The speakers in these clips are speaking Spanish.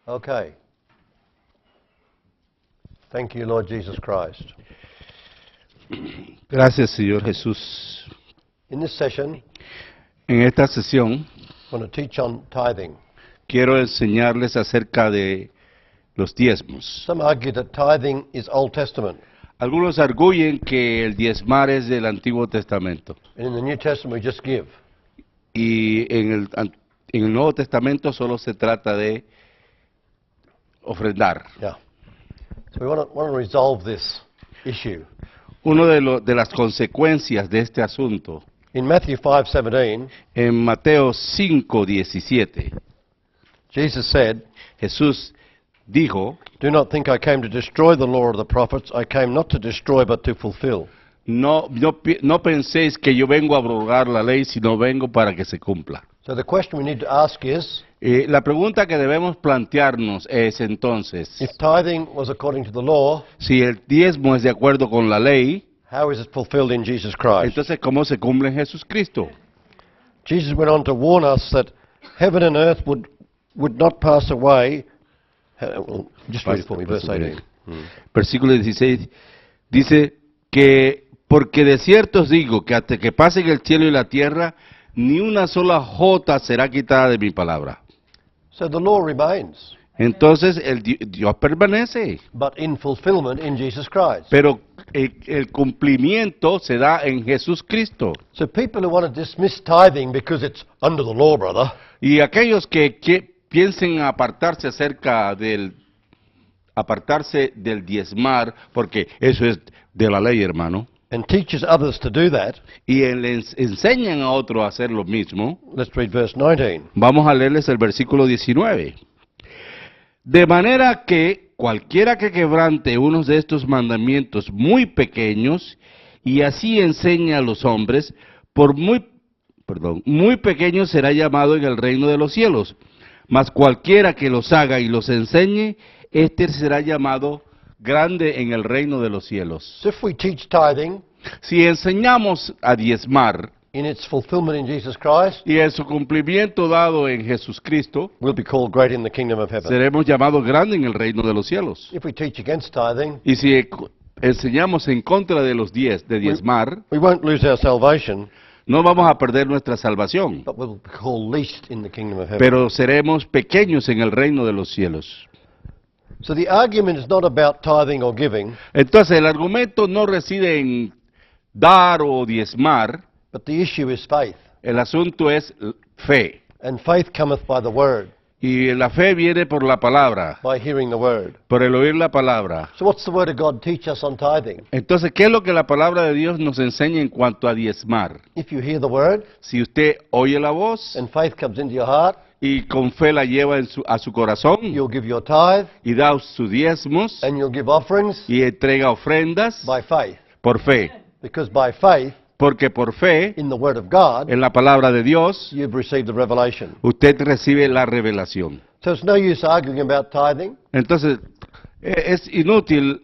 Okay. Thank you, Lord Jesus Christ. Gracias, Señor Jesús. In this session, En esta sesión I want to teach on tithing. quiero enseñarles acerca de los diezmos. Some argue that tithing is Old Testament, Algunos arguyen que el diezmar es del Antiguo Testamento and in the New Testament we just give. y en el Nuevo Testamento solo se trata de ofrendar. Yeah. So we want to resolve this issue. Una de las consecuencias de este asunto, In Matthew 5:17, en Mateo 5:17, Jesus said, Jesús dijo, "Do not think I came to destroy the law or the prophets. I came not to destroy but to fulfill." no penséis que yo vengo a abrogar la ley, sino vengo para que se cumpla. So the question we need to ask is, La pregunta que debemos plantearnos es entonces, if tithing was according to the law, si el diezmo es de acuerdo con la ley, how is it fulfilled in Jesus Christ? entonces ¿cómo se cumple en Jesucristo? Jesus went on to warn us that heaven and earth would not pass away. Well, just read it for me, verse 18. Versículo 16 dice que, porque de cierto os digo que hasta que pasen el cielo y la tierra, ni una sola jota será quitada de mi palabra. So the law remains, Entonces Dios permanece, but in fulfillment in Jesus Christ. pero el cumplimiento se da en Jesucristo. So people who want to dismiss tithing because it's under the law, brother, Y aquellos que piensen apartarse del diezmar, porque eso es de la ley, hermano, and teaches others to do that, y les enseñan a otros a hacer lo mismo, let's read verse 19. vamos a leerles el versículo 19. De manera que cualquiera que quebrante unos de estos mandamientos muy pequeños y así enseña a los hombres, por muy pequeño será llamado en el reino de los cielos. Mas cualquiera que los haga y los enseñe, éste será llamado grande en el reino de los cielos. So if we teach tithing Si enseñamos a diezmar in its fulfillment in Jesus Christ, y en su cumplimiento dado en Jesucristo, we'll be called great in the kingdom of heaven. seremos llamados grandes en el reino de los cielos. If we teach against tithing, Y si enseñamos en contra de diezmar, we won't lose our salvation, no vamos a perder nuestra salvación, but we'll be called least in the kingdom of heaven. pero seremos pequeños en el reino de los cielos. So the argument is not about tithing or giving, Entonces el argumento no reside en dar o diezmar, but the issue is faith. el asunto es fe. And faith cometh by the word, Y la fe viene por la palabra, by hearing the word. por el oír la palabra. So what's the word of God teach us on tithing? Entonces, ¿qué es lo que la palabra de Dios nos enseña en cuanto a diezmar? If you hear the word Si usted oye la voz and faith comes into your heart, y con fe la lleva a su corazón you'll give your tithe y da sus diezmos and you'll give offerings y entrega ofrendas by faith. por fe. Because by faith, Porque por fe, in the word of God, en la palabra de Dios, you've received the revelation. usted recibe la revelación. So it's no use arguing about tithing, Entonces, es inútil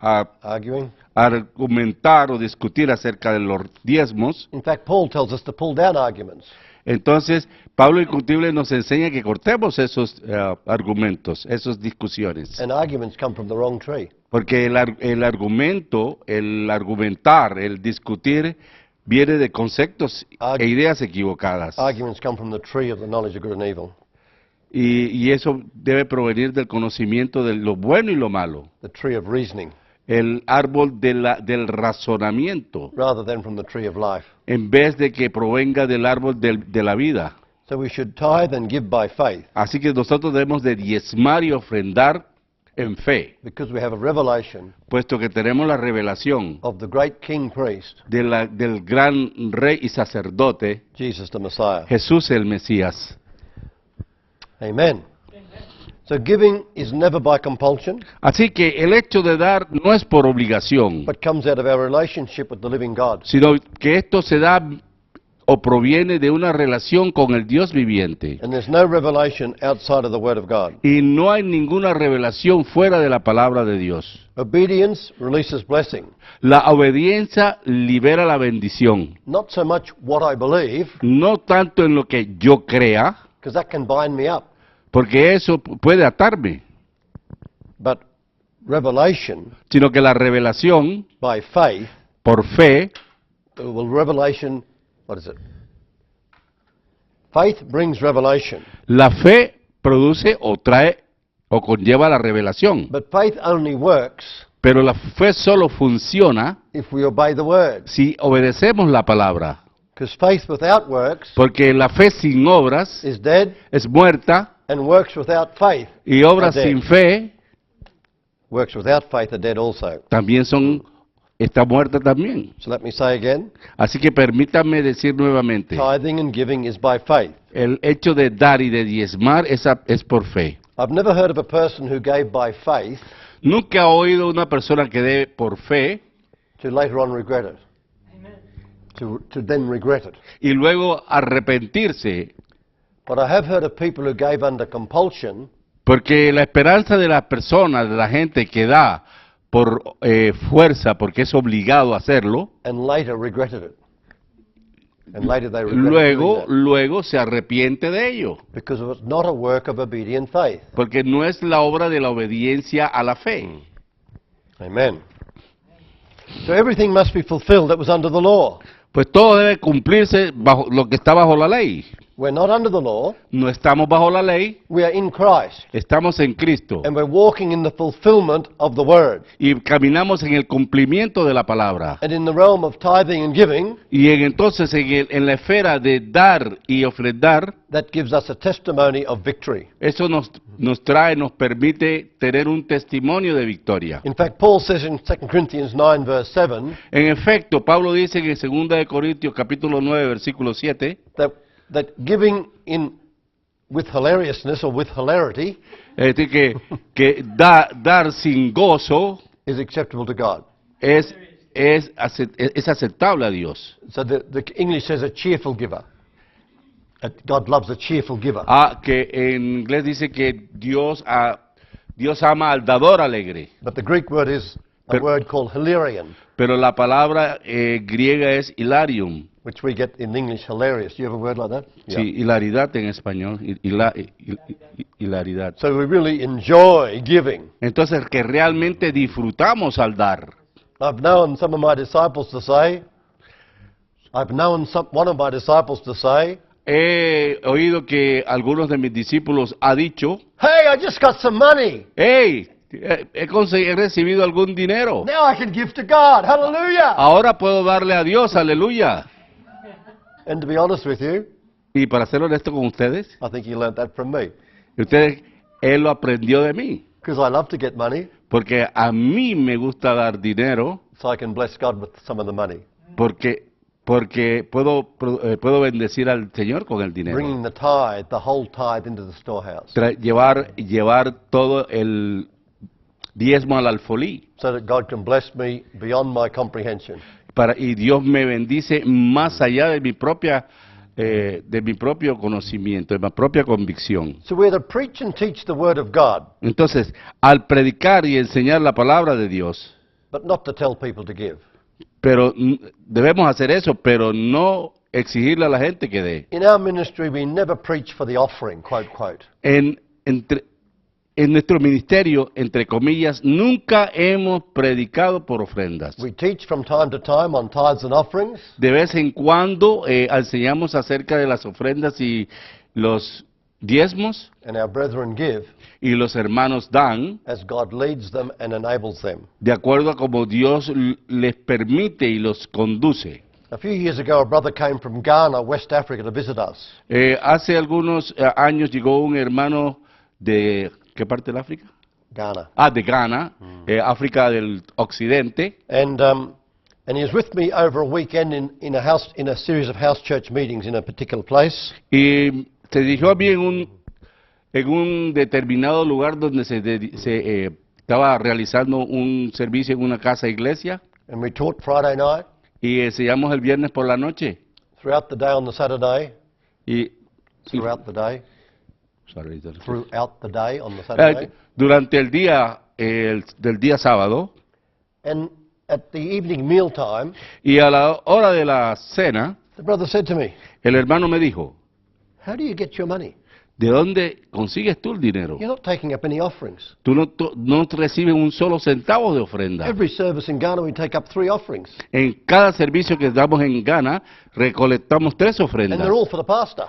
arguing. argumentar o discutir acerca de los diezmos. In fact, Paul tells us to pull down arguments. Entonces, Pablo Incutible nos enseña que cortemos esos argumentos, esas discusiones. And arguments come from the wrong tree. Porque el argumento, el argumentar, el discutir, viene de conceptos e ideas equivocadas. Arguments come from the tree of the knowledge of good and evil, Y eso debe provenir del conocimiento de lo bueno y lo malo. the tree of reasoning, El árbol del razonamiento, rather than from the tree of life. en vez de que provenga del árbol de la vida. So we should tithe and give by faith, Así que nosotros debemos de diezmar y ofrendar en fe, because we have a revelation puesto que tenemos la revelación of the great king priest, del gran rey y sacerdote, Jesus the Messiah. Jesús el Mesías. Amen. So giving is never by compulsion, Así que el hecho de dar no es por obligación, but comes out of our relationship with the living God. sino que esto se da o proviene de una relación con el Dios viviente. And there's no revelation outside of the Word of God. Y no hay ninguna revelación fuera de la palabra de Dios. Obedience releases blessing. La obediencia libera la bendición. Not so much what I believe, No tanto en lo que yo crea, because that can bind me up. porque eso puede atarme. But revelation Sino que la revelación by faith, por fe, revelation, what is it? Faith brings revelation, la fe produce o trae o conlleva la revelación. but faith only works Pero la fe solo funciona if we obey the word. si obedecemos la palabra. Because faith without works Porque la fe sin obras is dead, es muerta and works without faith y obras are dead. sin fe Works without faith are dead also. también está muerta también. So let me say again, Así que permítanme decir nuevamente, tithing and giving is by faith. el hecho de dar y de diezmar es por fe. I've never heard of a person who gave by faith Nunca he oído una persona que dé por fe to later on regret it. To then regret it. y luego arrepentirse, But I have heard of people who gave under compulsion porque la esperanza de las personas, de la gente que da por fuerza, porque es obligado a hacerlo, and later regretted it. And later they regretted doing that. luego se arrepiente de ello, Because it was not a work of obedient faith. porque no es la obra de la obediencia a la fe. Amen. So everything must be fulfilled that was under the law. Pues todo debe cumplirse bajo lo que está bajo la ley. We're not under the law, No estamos bajo la ley, we are in Christ. estamos en Cristo And we're walking in the fulfillment of the word. y caminamos en el cumplimiento de la palabra. And in the realm of tithing and giving, Y entonces en la esfera de dar y ofrendar, that gives us a testimony of victory. eso nos permite tener un testimonio de victoria. In fact, Paul says in 2 Corinthians 9 verse 7 En efecto, Pablo dice en 2 de Corintios capítulo 9 versículo 7, that giving with hilariousness or with hilarity es decir, que dar sin gozo is acceptable to God. es aceptable a Dios. So the English says a cheerful giver. God loves a cheerful giver. Que en inglés dice que Dios ama al dador alegre. But the Greek word is a word called hilarion, Pero la palabra griega es hilarium. which we get in English hilarious. Do you have a word like that? Sí, hilaridad en español. Hilaridad. So we really enjoy giving. Entonces, que realmente disfrutamos al dar. I've known some of my disciples to say, one of my disciples to say, He oído que algunos de mis discípulos ha dicho, hey, I just got some money. hey, he recibido algún dinero. Now I can give to God. Hallelujah. Ahora puedo darle a Dios, aleluya. And to be honest with you, Y para ser honesto con ustedes, I think he learned that from me. él lo aprendió de mí. Because I love to get money, Porque a mí me gusta dar dinero, so I can bless God with some of the money. porque puedo bendecir al Señor con el dinero. Bringing the whole tithe into the storehouse. Llevar todo el diezmo al alfolí. So that God can bless me beyond my comprehension. Y Dios me bendice más allá de mi propio conocimiento, de mi propia convicción. So we're to preach and teach the word of God, Entonces, al predicar y enseñar la palabra de Dios, but not to tell people to give. pero debemos hacer eso, pero no exigirle a la gente que dé. In our ministry, we never preach for the offering, quote, quote. En nuestro ministerio, entre comillas, nunca hemos predicado por ofrendas. We teach from time to time on tithes and offerings, De vez en cuando enseñamos acerca de las ofrendas y los diezmos, and our brethren give y los hermanos dan as God leads them and enables them. de acuerdo a como Dios les permite y los conduce. A few years ago, a brother came from Ghana, West Africa, to visit us. Hace algunos años llegó un hermano de... ¿Qué parte del África? Ghana. De Ghana, África del Occidente. And he was with me over a weekend in a series of house church meetings in a particular place. Y se dirigió a mí en un determinado lugar donde se estaba realizando un servicio en una casa iglesia. And we taught Friday night, Y enseñamos el viernes por la noche. throughout the day on the Saturday, Y throughout the day on the Eh, Saturday. durante el día del día sábado And at the evening meal time, y a la hora de la cena, the brother said to me, el hermano me dijo, how do you get your money? ¿De dónde consigues tú el dinero? You're not taking up any offerings. Tú no recibes un solo centavo de ofrenda. Every service in Ghana, we take up 3 offerings. En cada servicio que damos en Ghana, recolectamos 3 And ofrendas. they're all for the pastor.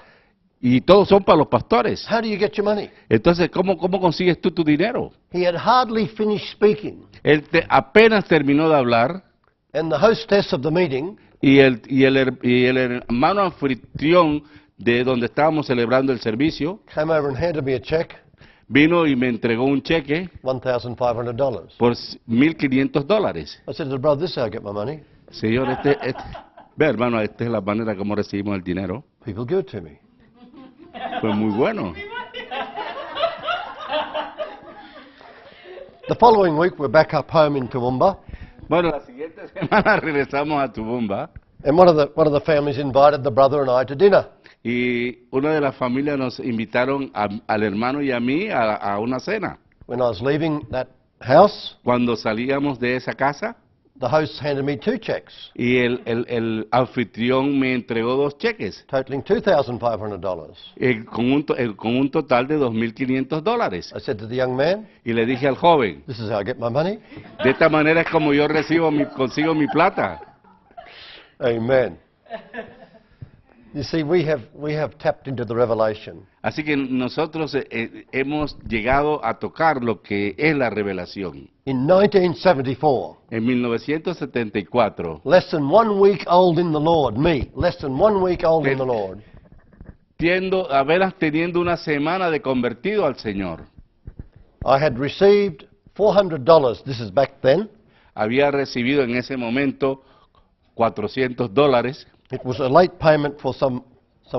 Y todos son para los pastores. How do you get your money? Entonces, ¿cómo consigues tú tu dinero? He had hardly finished speaking, Él apenas terminó de hablar and the hostess of the meeting y el hermano anfitrión de donde estábamos celebrando el servicio came over and handed me a check, vino y me entregó un cheque $1,500. por $1,500. I said to the brother, this is how I get my money. Señor, ve hermano, esta es la manera como recibimos el dinero. People give it to me. Fue muy bueno. The following week, we're back up home in Toowoomba, Bueno, la siguiente semana regresamos a Toowoomba and one of the families invited the brother and I to dinner. y una de las familias nos invitaron al hermano y a mí a una cena. When I was leaving that house, Cuando salíamos de esa casa the host handed me 2 checks, y el anfitrión me entregó 2 cheques totaling $2,500. con un total de $2,500. I said to the young man, Y le dije al joven, this is how I get my money. de esta manera es como yo consigo mi plata. Amen. You see, we have tapped into the revelation. Así que nosotros hemos llegado a tocar lo que es la revelación. In 1974, En 1974, less than 1 week old in the Lord, me, less than 1 week old in the Lord, apenas teniendo una semana de convertido al Señor, I had received $400. This is back then. había recibido en ese momento $400. It was a late payment for some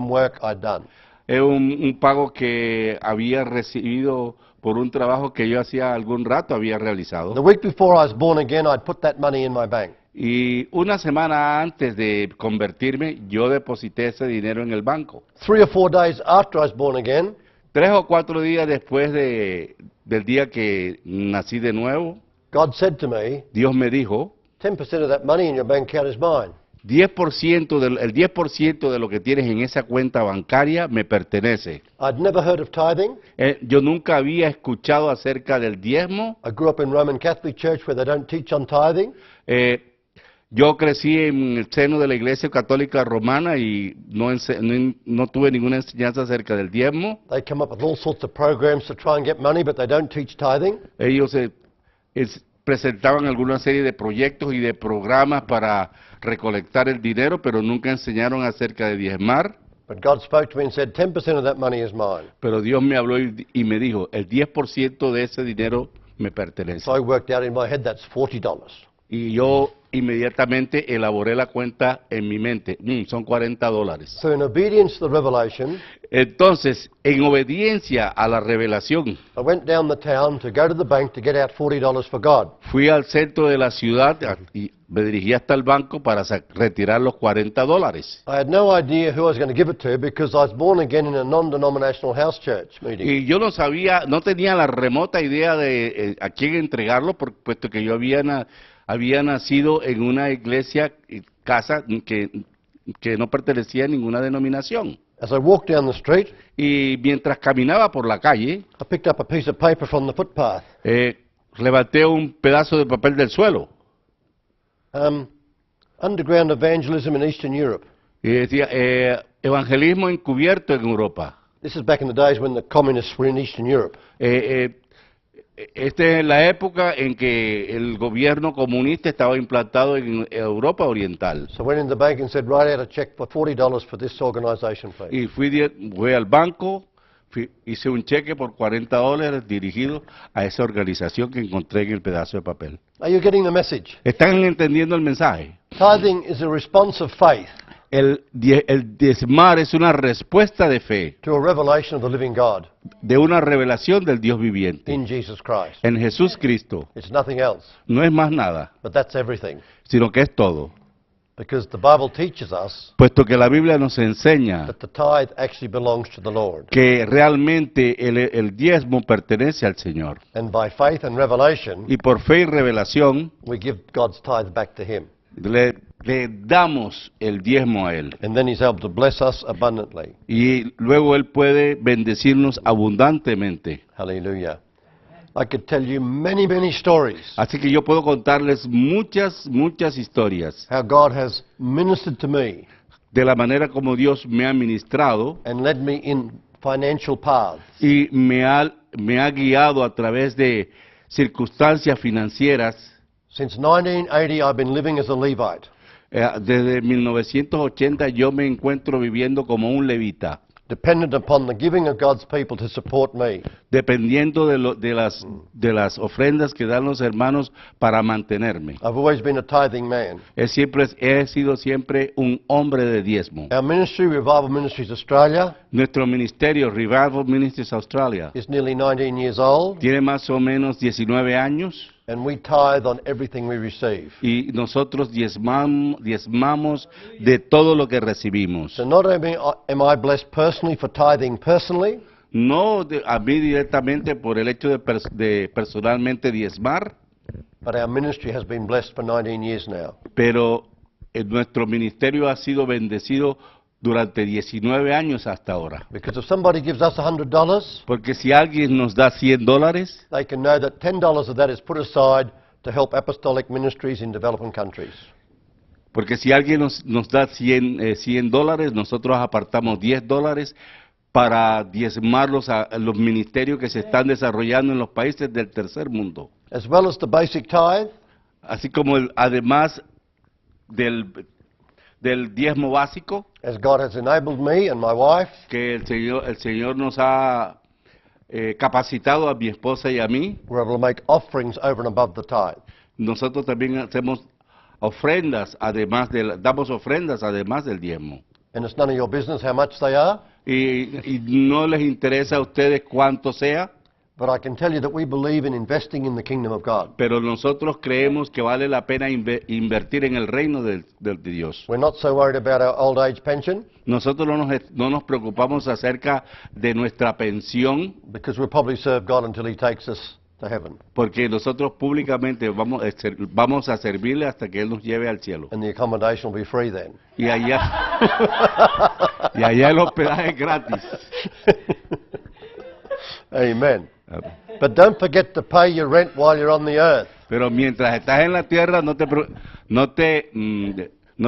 work I'd done. Es un pago que había recibido por un trabajo que yo hacía algún rato había realizado. The week before I was born again, I'd put that money in my bank. Y una semana antes de convertirme, yo deposité ese dinero en el banco. 3 or 4 days after I was born again, 3 o 4 días después del día que nací de nuevo, God said to me, Dios me dijo, 10% of that money in your bank account is mine. el 10% de lo que tienes en esa cuenta bancaria me pertenece. I'd never heard of tithing. Yo nunca había escuchado acerca del diezmo. I grew up in Roman Catholic Church where they don't teach on tithing. Yo crecí en el seno de la Iglesia Católica Romana y no tuve ninguna enseñanza acerca del diezmo. They come up with all sorts of programs to try and get money, but they don't teach tithing. Ellos presentaban alguna serie de proyectos y de programas para recolectar el dinero, pero nunca enseñaron acerca de diezmar. But God spoke to me and said, 10% of that money is mine. Pero Dios me habló y me dijo, el 10% de ese dinero me pertenece. So I worked out in my head that's $40. Y yo inmediatamente elaboré la cuenta en mi mente. Son $40. So in obedience to the revelation, Entonces, en obediencia a la revelación, I went down the town to go to the bank to get out $40 for God. fui al centro de la ciudad y me dirigí hasta el banco para retirar los $40. I had no idea who I was going to give it to because I was born again in a non-denominational house church meeting. Y yo no tenía la remota idea de a quién entregarlo, puesto que yo había nacido en una iglesia, casa que no pertenecía a ninguna denominación. As I walked down the street, Y mientras caminaba por la calle, I picked up a piece of paper from the footpath. levanté un pedazo de papel del suelo Underground evangelism in Eastern Europe. y decía, evangelismo encubierto en Europa. This is back in the days when the communists were in Eastern Europe. Esta es la época en que el gobierno comunista estaba implantado en Europa Oriental. So I went in the bank and said, write out a check for $40 for this organization, please. Y fui al banco, hice un cheque por $40 dirigido a esa organización que encontré en el pedazo de papel. Are you getting the message? ¿Están entendiendo el mensaje? Tithing is a response of faith El diezmar es una respuesta de fe, to a revelation of the living God de una revelación del Dios viviente, in Jesus Christ. en Jesús Cristo. It's nothing else, No es más nada, but that's everything. sino que es todo. Because the Bible teaches us Puesto que la Biblia nos enseña that the tithe actually belongs to the Lord. que realmente el diezmo pertenece al Señor. And by faith and revelation, Y por fe y revelación we give God's tithe back to Him. le damos el diezmo a Él. And then He's able to bless us abundantly. Y luego Él puede bendecirnos abundantemente. Hallelujah. I could tell you many, many stories Así que yo puedo contarles muchas historias how God has ministered to me de la manera como Dios me ha ministrado and led me in financial paths. y me ha guiado a través de circunstancias financieras. Since 1980, I've been living as a Levite, Desde 1980 yo me encuentro viviendo como un levita, dependent upon the giving of God's people to support me. dependiendo de las ofrendas que dan los hermanos para mantenerme. I've always been a tithing man. He sido siempre un hombre de diezmo. Our ministry, Revival Ministries Australia, Nuestro ministerio, Revival Ministries Australia, is nearly 19 years old, tiene más o menos 19 años and we tithe on everything we receive. y nosotros diezmamos de todo lo que recibimos. So not only am I blessed personally for tithing personally, No a mí directamente por el hecho de personalmente diezmar, but our ministry has been blessed for 19 years now. pero nuestro ministerio ha sido bendecido durante 19 años hasta ahora. Because if somebody gives us $100, Porque si alguien nos da $100, they can know that $10 of that is put aside to help apostolic ministries in developing countries. porque si alguien nos da $100, nosotros apartamos $10 para diezmarlos a los ministerios que se están desarrollando en los países del tercer mundo. As well as the basic tithe, Así como además del diezmo básico, as God has enabled me and my wife que el Señor nos ha capacitado a mi esposa y a mí, we're able to make offerings over and above the tithe. nosotros también hacemos damos ofrendas además del diezmo. And it's none of your business how much they are, Y no les interesa a ustedes cuánto sea, but I can tell you that we believe in investing in the kingdom of God. pero nosotros creemos que vale la pena invertir en el reino de Dios. We're not so worried about our old age pension Nosotros no nos preocupamos acerca de nuestra pensión, because we'll probably serve God until He takes us to heaven. porque nosotros públicamente vamos a servirle hasta que Él nos lleve al cielo. And the accommodation will be free then. Y allá el hospedaje es gratis. Amen. But don't forget to pay your rent while you're on the earth. Pero mientras estás en la tierra, no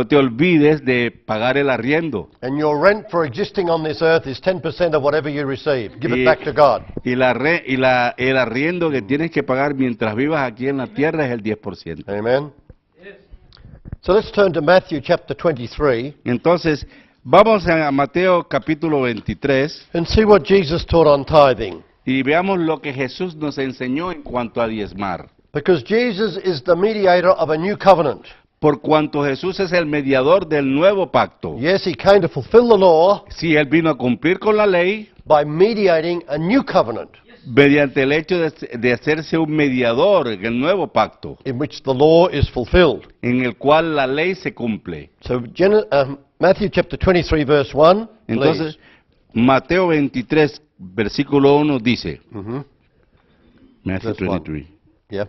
te olvides de pagar el arriendo. And your rent for existing on this earth is 10% of whatever you receive. Give it back to God. Y el arriendo que tienes que pagar mientras vivas aquí en la tierra es el 10%. Amen. So let's turn to Matthew chapter 23 Entonces, vamos a Mateo capítulo 23 and see what Jesus taught on tithing. y veamos lo que Jesús nos enseñó en cuanto a diezmar. Because Jesus is the mediator of a new covenant. Por cuanto Jesús es el mediador del nuevo pacto. Yes, He came to fulfill the law Sí, Él vino a cumplir con la ley by mediating a new covenant mediante el hecho de hacerse un mediador en el nuevo pacto, in which the law is fulfilled. en el cual la ley se cumple. So Matthew chapter 23 verse 1, Entonces, Mateo 23, versículo 1 dice, Mhm. Matthew Verse 1. 23. Yeah.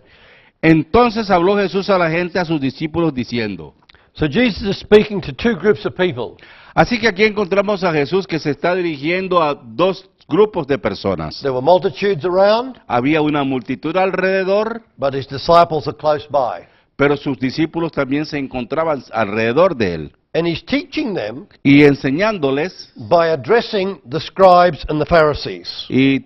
Entonces habló Jesús a la gente, a sus discípulos, diciendo. So Jesus is speaking to two groups of people. Así que aquí encontramos a Jesús que se está dirigiendo a dos grupos de personas. There were multitudes around, Había una multitud alrededor, but His disciples are close by. pero sus discípulos también se encontraban alrededor de él. And He's teaching them Y enseñándoles, by addressing the scribes and the Pharisees. y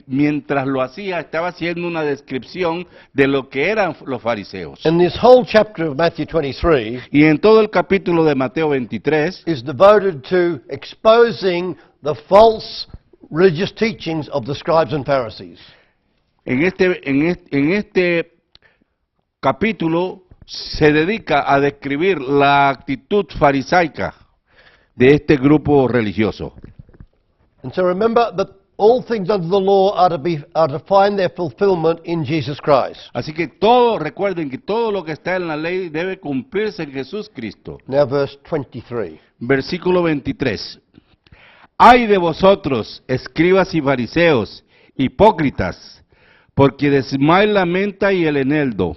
mientras lo hacía, estaba haciendo una descripción de lo que eran los fariseos. And this whole chapter of Matthew 23 Y en todo el capítulo de Mateo 23 is devoted to exposing the false religious teachings of the scribes and Pharisees. en este capítulo se dedica a describir la actitud farisaica de este grupo religioso. And so remember that all things under the law are to find their fulfillment in Jesus Christ. Así que recuerden que todo lo que está en la ley debe cumplirse en Jesús Cristo. Now verse 23. Versículo 23. Ay de vosotros, escribas y fariseos, hipócritas, porque desmáis la menta y el eneldo,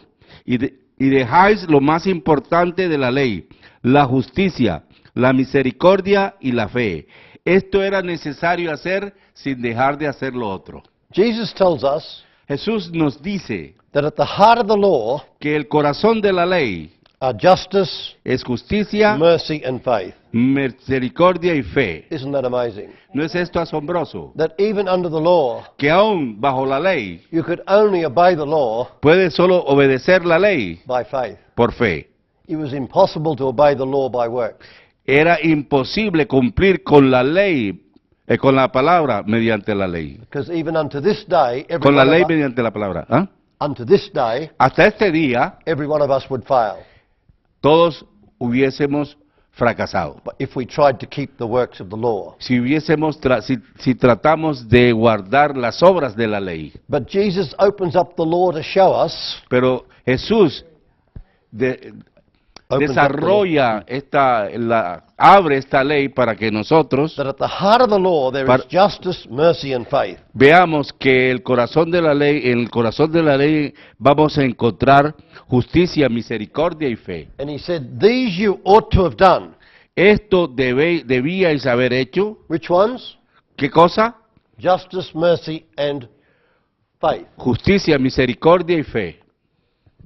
y dejáis lo más importante de la ley, la justicia, la misericordia y la fe. Esto era necesario hacer sin dejar de hacer lo otro. Jesus tells us Jesús nos dice that at the heart of the law que el corazón de la ley are justice, es justicia, mercy, and faith. misericordia y fe. Isn't that amazing? ¿No es esto asombroso? That even under the law, Que aún bajo la ley you could only obey the law puede solo obedecer la ley by faith. por fe. It was impossible to obey the law by works. Era imposible cumplir con la ley, con la palabra mediante la ley. Because even unto this day, Con la ley mediante la palabra. ¿Ah? unto this day, Hasta este día, every one of us would fail. todos hubiésemos fracasado. But if we tried to keep the works of the law. Si hubiésemos, si tratamos de guardar las obras de la ley. But Jesus opens up the law to show us. Pero Jesús desarrolla abre esta ley para que nosotros That at the heart of the law there is justice, mercy, and faith. veamos que el corazón de la ley, en el corazón de la ley vamos a encontrar justicia, misericordia y fe. And he said, these you ought to have done. Esto debíais haber hecho. Which ones? ¿Qué cosa? Justice, mercy, and faith. Justicia, misericordia y fe.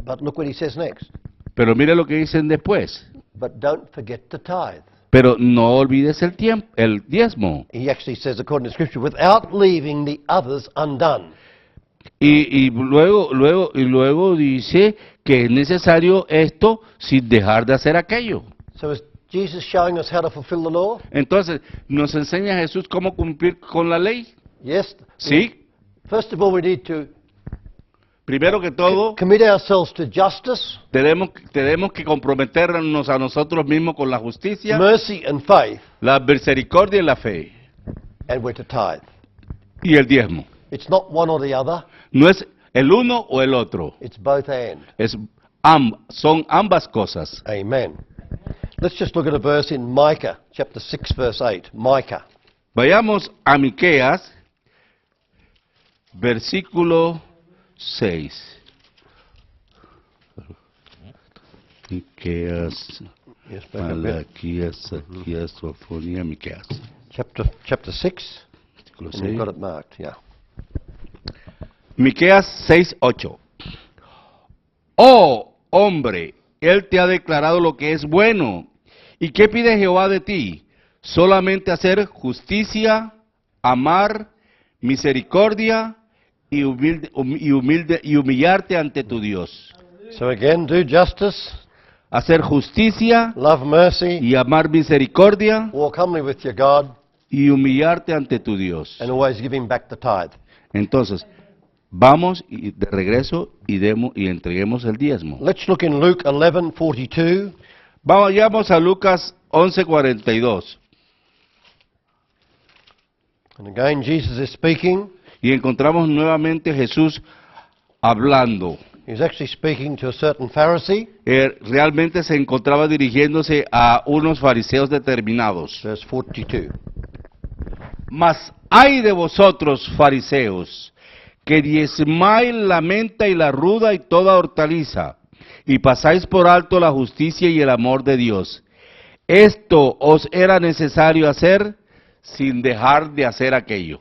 But look what he says next. Pero mire lo que dicen después. But don't forget to tithe. Pero no olvides el diezmo. He actually says, according to Scripture, without leaving the others undone. Y luego dice que es necesario esto sin dejar de hacer aquello. So is Jesus showing us how to fulfill the law? Entonces, ¿nos enseña Jesús cómo cumplir con la ley? Yes. Sí. First of all, we need to Primero que todo, commit ourselves to justice, tenemos que comprometernos a nosotros mismos con la justicia, mercy, and faith, la misericordia y la fe. and we're to tithe. Y el diezmo. It's not one or the other, No es el uno o el otro. it's both and. Son ambas cosas. Amen. Let's just look at a verse in Micah, chapter 6, verse 8. Micah. Vayamos a Miqueas, versículo 6. Miqueas, Yes, back a bit. Malaquías, Zacarías, Sofonía, Miqueas. Chapter 6. Versículo And you've 6. got it marked, yeah. Miqueas 6:8. Oh, hombre, él te ha declarado lo que es bueno. ¿Y qué pide Jehová de ti? Solamente hacer justicia, amar, misericordia y humillarte ante tu Dios. So again, do justice, Hacer justicia love mercy, y amar misericordia walk humbly with your God, y humillarte ante tu Dios. and always give him back the tithe. Entonces, vamos de regreso y entreguemos el diezmo. Let's look in Luke 11:42. Vayamos a Lucas 11:42 And again, Jesus is speaking. y encontramos nuevamente Jesús hablando. He's actually speaking to a certain Pharisee. Realmente se encontraba dirigiéndose a unos fariseos determinados. Verse 42. Mas ay de vosotros, fariseos, que diezmáis la menta y la ruda y toda hortaliza, y pasáis por alto la justicia y el amor de Dios. Esto os era necesario hacer sin dejar de hacer aquello.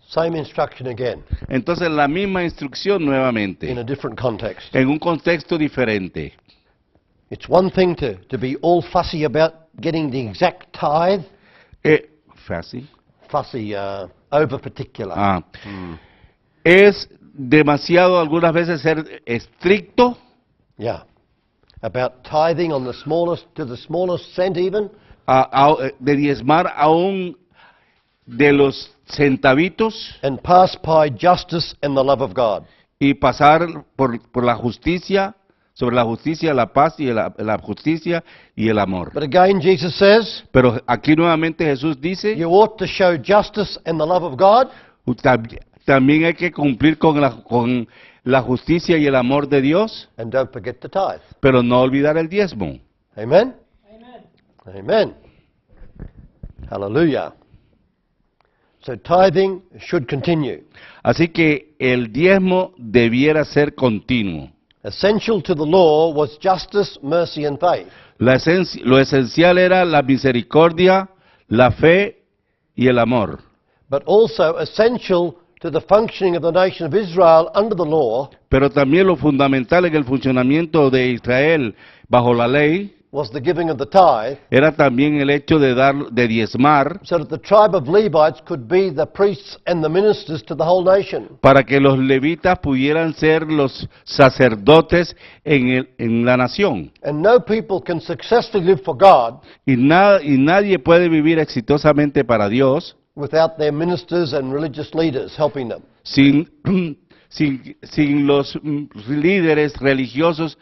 Same instruction again, Entonces la misma instrucción in a nuevamente, different context. en un contexto diferente. It's one thing to be all fussy about getting the exact tithe, Fácil. fussy, over particular. Ah. Es demasiado algunas veces ser estricto Yeah. About tithing on the smallest, to the smallest cent even. de diezmar aún de los centavitos And pass by justice and the love of God. y pasar por la justicia, sobre la justicia, la paz y la justicia y el amor. But again, Jesus says, Pero aquí nuevamente Jesús dice, you ought to show justice and the love of God, también hay que cumplir con la justicia y el amor de Dios, and don't forget to tithe. pero no olvidar el diezmo. Amen? Amen. Hallelujah. So tithing should continue. Así que el diezmo debiera ser continuo. Essential to the law was justice, mercy and faith. Lo esencial era la misericordia, la fe y el amor. But also essential to the functioning of the nation of Israel under the law Pero también lo fundamental en el funcionamiento de Israel bajo la ley was the giving of the tithe, era también el hecho de diezmar, so that the tribe of Levites could be the priests and the ministers to the whole nation. para que los levitas pudieran ser los sacerdotes en la nación. And no people can successfully live for God Y nadie puede vivir exitosamente para Dios without their ministers and religious leaders helping them. sin los líderes religiosos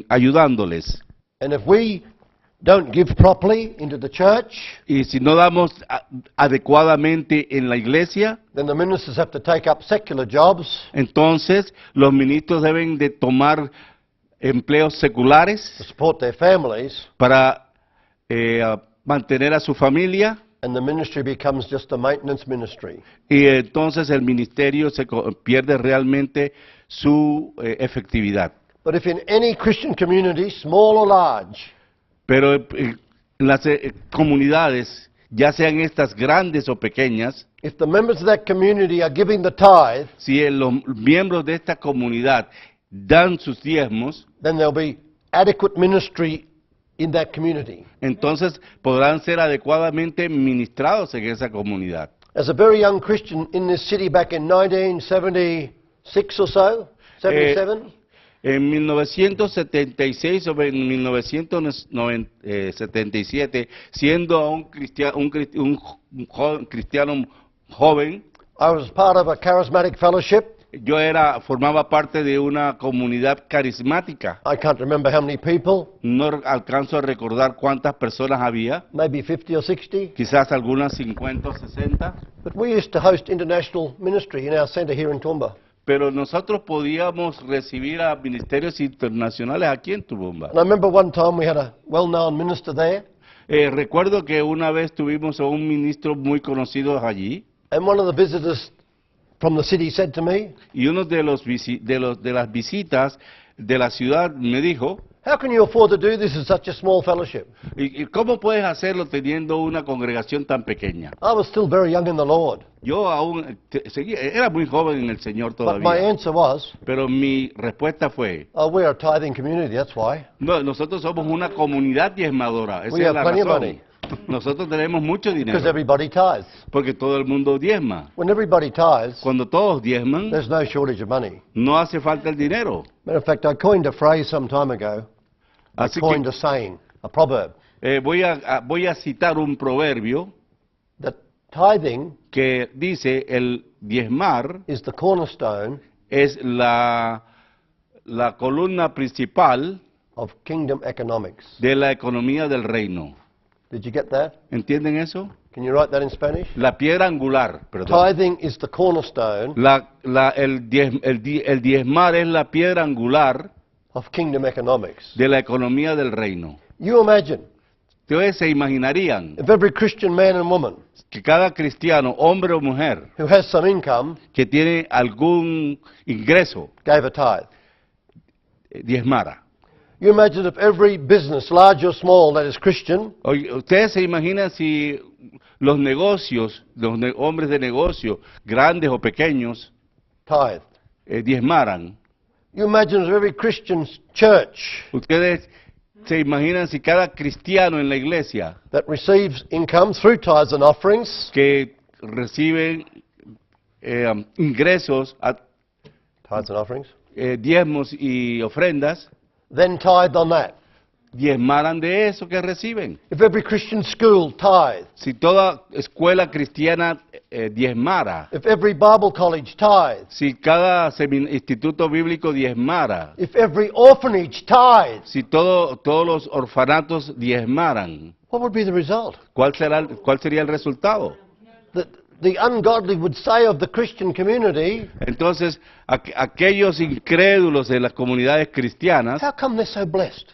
ayudándoles. And if we don't give properly into the church, Y si no damos adecuadamente en la iglesia, then the ministers have to take up secular jobs entonces los ministros deben de tomar empleos to seculares support their families, para mantener a su familia, and the ministry becomes just a maintenance ministry. y entonces el ministerio pierde realmente su efectividad. But if in any Christian community, small or large, Pero en las comunidades, ya sean estas grandes o pequeñas, if the members of that community are giving the tithe, si los miembros de esta comunidad dan sus diezmos, then there'll be adequate ministry in that community. entonces podrán ser adecuadamente ministrados en esa comunidad. As a very young Christian in this city back in 1976 or so, 77, En 1976 o en 1977, siendo un cristiano joven, I was part of a charismatic fellowship. yo formaba parte de una comunidad carismática. I can't remember how many people, No alcanzo a recordar cuántas personas había, maybe 50 or 60. quizás algunas 50 o 60, But we used to host international ministry in our centre here in Toowoomba. pero nosotros podíamos recibir a ministerios internacionales aquí en Toowoomba. And I remember one time we had a well-known minister there, Recuerdo que una vez tuvimos a un ministro muy conocido allí, and one of the visitors from the city said to me, y uno de las visitas de la ciudad me dijo, "How can you afford to do this in such a small fellowship?" ¿y cómo puedes hacerlo teniendo una congregación tan pequeña? I was still very young in the Lord, Yo aún era muy joven en el Señor but my todavía, answer was, pero mi respuesta fue, "Oh, we're a tithing community, that's why. no, nosotros somos una comunidad diezmadora, esa We es have la plenty of razón. money. Nosotros tenemos mucho Because dinero, everybody tithes. porque todo el mundo diezma. When everybody tithes, Cuando todos diezman, there's no shortage of money. no hace falta el dinero. Matter of fact, I coined a phrase some time ago. I Así coined que a saying, a proverb, voy a citar un proverbio that tithing que dice el diezmar is the cornerstone es la columna principal of kingdom economics. de la economía del reino. Did you get that? ¿Entienden eso? Can you write that in Spanish? La piedra angular, perdón. Tithing is the cornerstone El diezmar es la piedra angular of kingdom economics. de la economía del reino. You imagine Ustedes se imaginarían if every Christian man and woman que cada cristiano, hombre o mujer, who has some income que tiene algún ingreso, gave a tithe. diezmara. You imagine if every business, large or small, that is Christian, Oye, ¿ustedes se imaginan si los negocios, hombres de negocio, grandes o pequeños, tithed? diezmaran? You imagine if every Christian church ¿Ustedes se imaginan si cada cristiano en la iglesia that receives income through tithes and offerings, que reciben ingresos, tithes and offerings, diezmos y ofrendas, then tithed on that? diezmaran de eso que reciben? If every Christian school tithed, Si toda escuela cristiana diezmara, if every Bible college tithed, si cada instituto bíblico diezmara, if every orphanage tithed, si todos los orfanatos diezmaran, what would be the result? ¿cuál sería el resultado? The ungodly would say of the Christian community, Entonces, aquellos incrédulos de las comunidades cristianas, how come they're so blessed?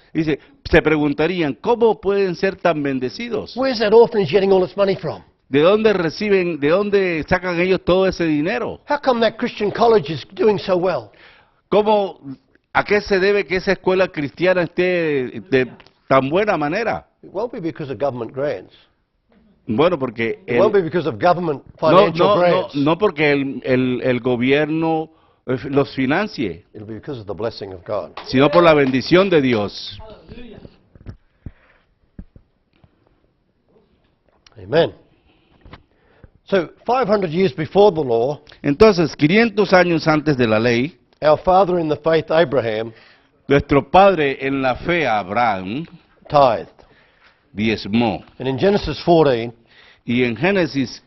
se preguntarían, ¿cómo pueden ser tan bendecidos? Where's that orphanage getting all its money from? ¿De dónde sacan ellos todo ese dinero? How come that Christian college is doing so well? ¿A qué se debe que esa escuela cristiana esté de tan buena manera? It won't be because of government grants. Bueno, porque It won't be because of government financial grants. no porque el gobierno los financie, It'll be because of the blessing of God. sino por la bendición de Dios. Amen. So, 500 years before the law, Entonces, 500 años antes de la ley, our father in the faith, Abraham, nuestro padre en la fe, Abraham, tithed. diezmó. And in Genesis 14, Y en Génesis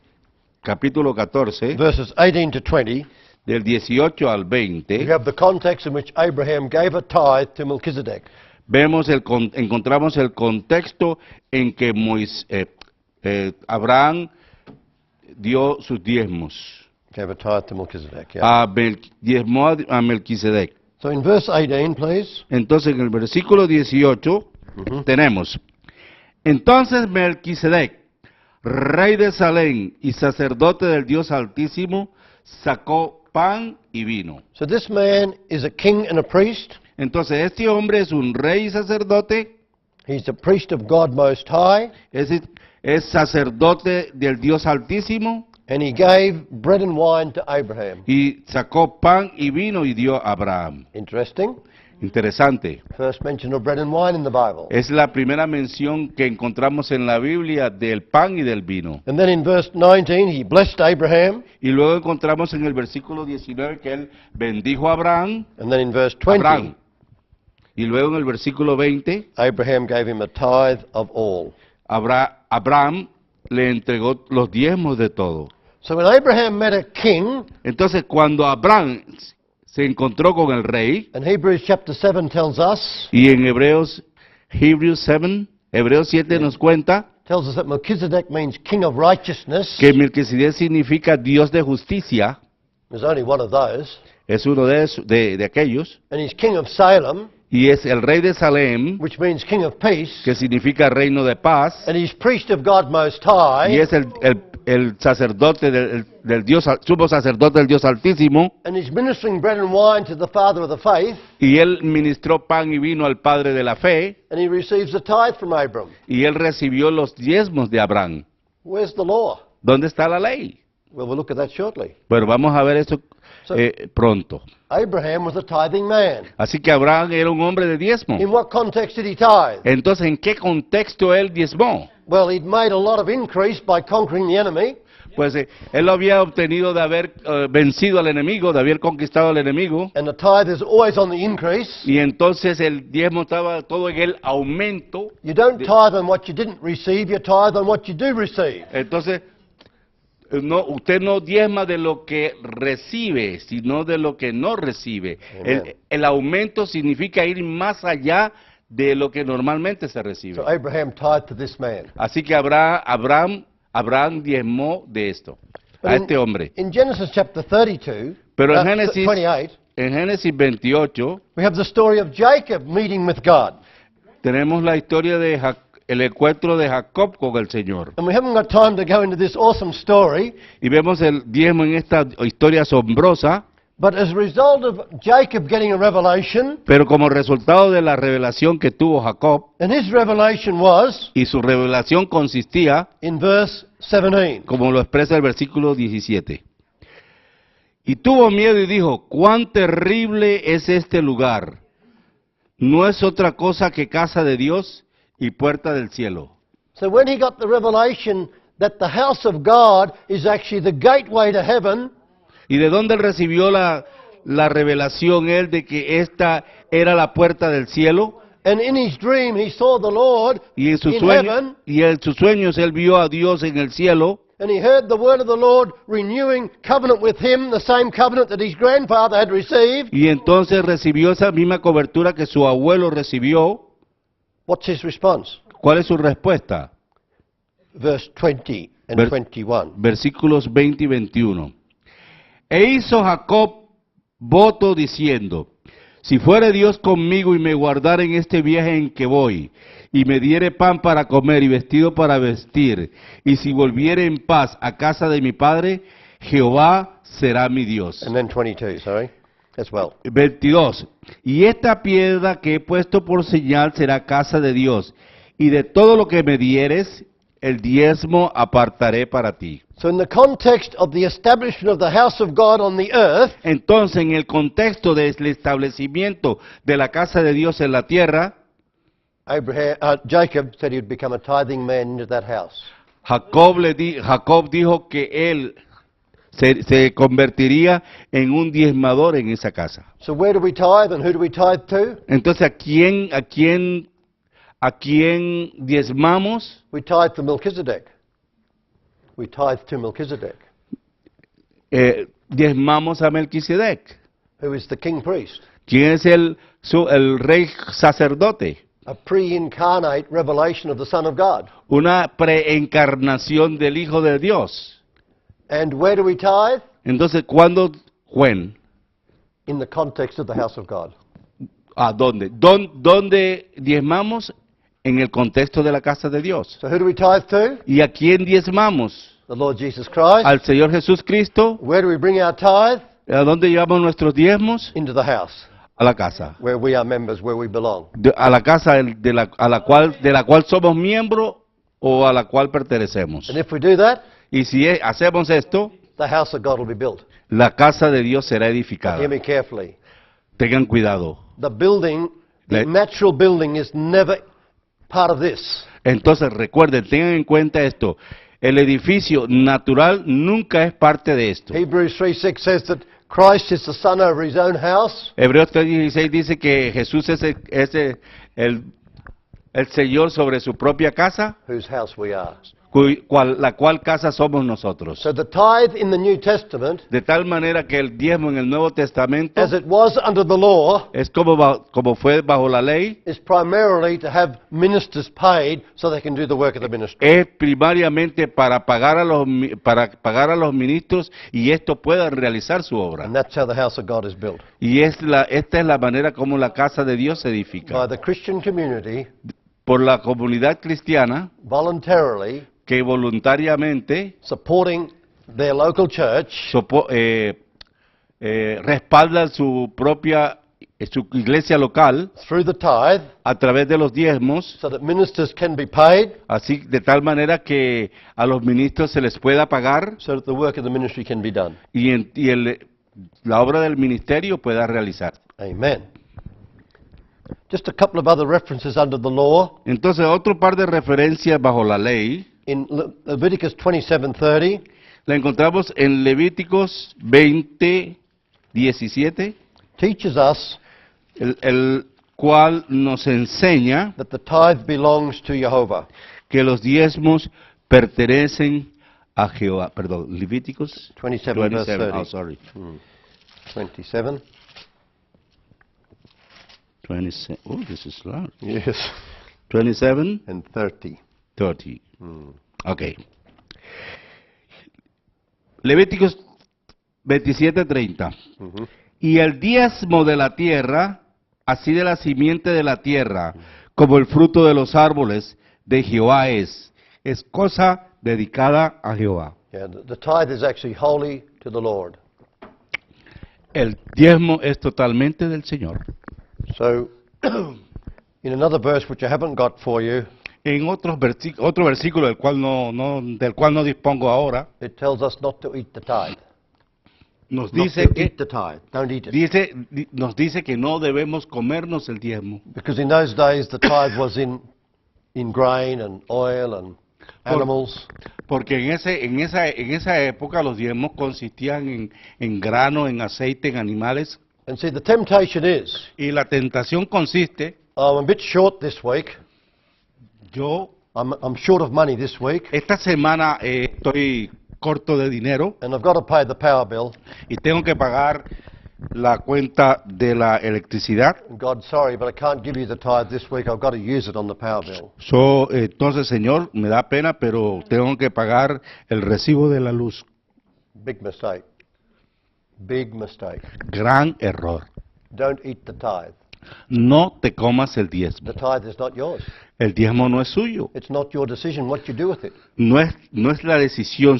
capítulo 14, verses 18 to 20, del 18 al we 20, have the context in which Abraham gave a tithe to Melchizedek. encontramos el contexto en que Abraham dio sus diezmos. Gave a tithe to Melchizedek, yeah. Diezmó a Melquisedec. So in verse 18, please. Entonces en el versículo 18 tenemos: entonces Melquisedec, rey de Salem y sacerdote del Dios Altísimo, sacó pan y vino. So this man is a king and a priest. Entonces este hombre es un rey y sacerdote, He's a priest of God Most High, es sacerdote del Dios Altísimo, and he gave bread and wine to Abraham. y sacó pan y vino y dio a Abraham. Interesting. Interesante. First mention of bread and wine in the Bible. Es la primera mención que encontramos en la Biblia del pan y del vino. And then in verse 19, he blessed Abraham. Y luego encontramos en el versículo 19 que él bendijo a Abraham. And then in verse 20, Abraham. Y luego en el versículo 20, Abraham gave him a tithe of all. Abraham le entregó los diezmos de todo. So when Abraham met a king, Entonces cuando Abraham se encontró con el rey, and Hebrews chapter 7 tells us, y en Hebreos 7 nos cuenta tells us that Melchizedek means king of righteousness. que Melquisedec significa Dios de justicia, There's only one of those. es uno de aquellos, And he's king of Salem, y es el rey de Salem, which means king of peace. que significa reino de paz, And he's priest of God Most y High. es el sacerdote del Dios, sumo sacerdote del Dios Altísimo, And he's ministering bread and wine to the father of the faith. y él ministró pan y vino al padre de la fe, And he receives a tithe from Abram. y él recibió los diezmos de Abraham. Where's the law? ¿Dónde está la ley? Well, we'll look at that shortly. Bueno, vamos a ver eso pronto. Abraham was a tithing man. Así que Abraham era un hombre de diezmo. In what context did he tithe? Entonces, ¿en qué contexto él diezmó? Well, he'd made a lot of increase by conquering the enemy. Pues él lo había obtenido de haber vencido al enemigo, de haber conquistado al enemigo, And the tithe is always on the increase. y entonces el diezmo estaba todo en el aumento. You don't tithe on what you didn't receive, you tithe on what you do receive. Entonces, usted no diezma de lo que recibe, sino de lo que no recibe. Amen. El aumento significa ir más allá de lo que normalmente se recibe. So Abraham tithed to this man. Así que Abraham diezmó de esto, But a este hombre. In Genesis chapter 32, Pero en Génesis 28, En Génesis 28 we have the story of Jacob meeting with God. tenemos la historia de el encuentro de Jacob con el Señor. And we haven't got time to go into this awesome story, Y vemos el diezmo en esta historia asombrosa, but as a result of Jacob getting a revelation, pero como resultado de la revelación que tuvo Jacob, and his revelation was y su revelación consistía, in verse 17. como lo expresa el versículo 17. Y tuvo miedo y dijo, cuán terrible es este lugar. No es otra cosa que casa de Dios y puerta del cielo. So when he got the revelation that the house of God is actually the gateway to heaven, ¿Y de dónde él recibió la revelación él de que esta era la puerta del cielo? and in his dream he saw the Lord Y en sus in sueños, heaven, sus sueños él vio a Dios en el cielo, and he heard the word of the Lord renewing covenant with him, the same covenant that his grandfather had received. y entonces recibió esa misma cobertura que su abuelo recibió. What's his response? ¿Cuál es su respuesta? Verse 20 and 21. Versículos 20 y 21. E hizo Jacob voto diciendo, si fuere Dios conmigo y me guardara en este viaje en que voy, y me diere pan para comer y vestido para vestir, y si volviere en paz a casa de mi padre, Jehová será mi Dios. And then 22, sorry. as well. 22. Y esta piedra que he puesto por señal será casa de Dios, y de todo lo que me dieres, el diezmo apartaré para ti. So in the context of the establishment of the house of God on the earth, Entonces, en el contexto del establecimiento de la casa de Dios en la tierra, Jacob said he would become a tithing man into that house. Jacob dijo que él se convertiría en un diezmador en esa casa. So where do we tithe and who do we tithe to? Entonces, ¿a quién diezmamos? We tithe to Melchizedek. We tithe to Melchizedek, Diezmamos a Melquisedec. who is the king priest, ¿Quién es el rey sacerdote? a pre-incarnate revelation of the Son of God. Una preencarnación del Hijo de Dios. And where do we tithe? Entonces, ¿cuándo? ¿When? In the context of the house of God. ¿A dónde? ¿Dónde diezmamos? En el contexto de la casa de Dios. So who do we tithe to? ¿Y a quién diezmamos? The Lord Jesus Christ. Al Señor Jesús Cristo. Where do we bring our tithe? ¿A dónde llevamos nuestros diezmos? Into the house, A la casa. where we are members, where we belong. A la casa de la cual somos miembros o a la cual pertenecemos. And if we do that, Y si hacemos esto, the house of God will be built. la casa de Dios será edificada. Hear me carefully. Tengan cuidado. The building, the Le- natural building is never part of this. Entonces recuerden, tengan en cuenta esto. El edificio natural nunca es parte de esto. Hebrews 3:6 says that Christ is the son over his own house. Hebreos 3:16 dice que Jesús es el Señor sobre su propia casa, Whose house we are. la cual casa somos nosotros. So the tithe in the New Testament, De tal manera que el diezmo en el Nuevo Testamento as it was under the law, es como fue bajo la ley, is primarily to have ministers paid so they can do the work of the ministry. es primariamente para pagar a los ministros y esto pueda realizar su obra. And that's how the house of God is built. Y esta es la manera como la casa de Dios se By edifica. the Christian community, Por la comunidad cristiana voluntarily que voluntariamente supporting their local church respalda su iglesia local through the tithe a través de los diezmos, so that ministers can be paid así de tal manera que a los ministros se les pueda pagar so that the work of the ministry can be done. la obra del ministerio pueda realizar. Amen. Just a couple of other references under the law. Entonces, otro par de referencias bajo la ley In Leviticus 27:30, la encontramos en Levíticos 20:17, teaches us el cual nos enseña that the tithe belongs to Jehovah. que los diezmos pertenecen a Jehová. Perdón, Levíticos 27 verse 30. Oh, sorry. 27. 27. Oh, this is large. Yes. 27, And 30. 30. Ok. Levíticos 27:30. Y el diezmo de la tierra, así de la simiente de la tierra, como el fruto de los árboles de Jehová es cosa dedicada a Jehová. Yeah, the tithe is actually holy to the Lord. El diezmo es totalmente del Señor. So, in another verse which I haven't got for you, En otro versículo del cual no dispongo ahora, it tells us not to eat the tithe. nos Not dice to que eat the tithe. Don't eat it. nos dice que no debemos comernos el diezmo. Because in those days the tithe was in grain and oil and animals. Porque en esa época los diezmos consistían en grano, en aceite, en animales. And see, the temptation is, Y la tentación consiste, I'm a bit short this week. I'm short of money this week, esta semana estoy corto de dinero and I've got to pay the power bill. y tengo que pagar la cuenta de la electricidad. And God, sorry, but I can't give you the tithe this week. I've got to use it on the power bill. Entonces, Señor, me da pena, pero tengo que pagar el recibo de la luz. Big mistake. Big mistake. Gran error. Don't eat the tithe. No te comas el diezmo. The tithe is not yours. El diezmo no es suyo. It's not your decision what you do with it. No es la decisión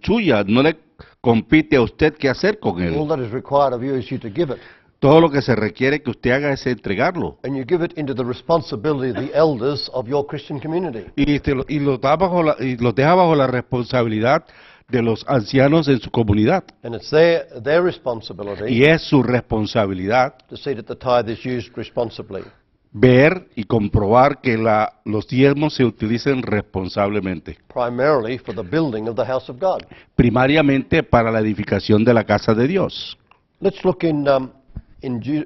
suya. No le compite a usted qué hacer con All él. that is required of you is you to give it. Todo lo que se requiere que usted haga es entregarlo. and you give it into the responsibility of the elders of your Christian community. Y lo deja bajo la responsabilidad de los ancianos en su comunidad. And it's their responsibility Y es su responsabilidad to see that the tithe is used responsibly. ver y comprobar que los diezmos se utilicen responsablemente, Primarily for the building of the house of God. primariamente para la edificación de la casa de Dios. Let's look in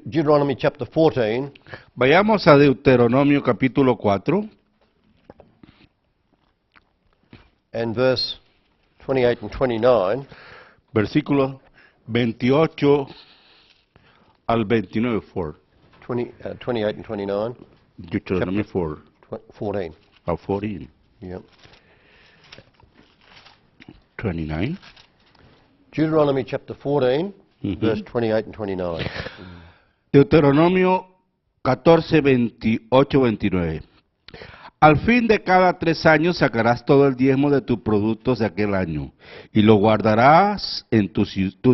Deuteronomy chapter 14 Vayamos a Deuteronomio capítulo 4, and verse 28 and 29. versículos 28 al 29, 28 and 29. Deuteronomy 4, 14. 14, Yeah. 29. Deuteronomy chapter 14, Ujú. verse 28 and 29. Deuteronomio 14, 28, 29. Al fin de cada 3 años sacarás todo el diezmo de tus productos de aquel año y lo guardarás en tus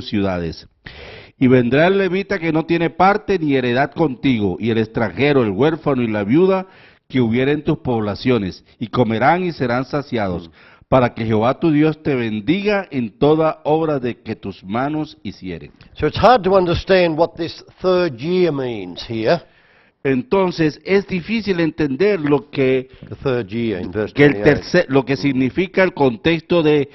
ciudades. Y vendrá el levita que no tiene parte ni heredad contigo, y el extranjero, el huérfano y la viuda que hubiera en tus poblaciones, y comerán y serán saciados, para que Jehová tu Dios te bendiga en toda obra de que tus manos hicieren. So it's hard to understand what this third year means here. Entonces es difícil entender lo que The third year in verse el 28. lo que significa el contexto de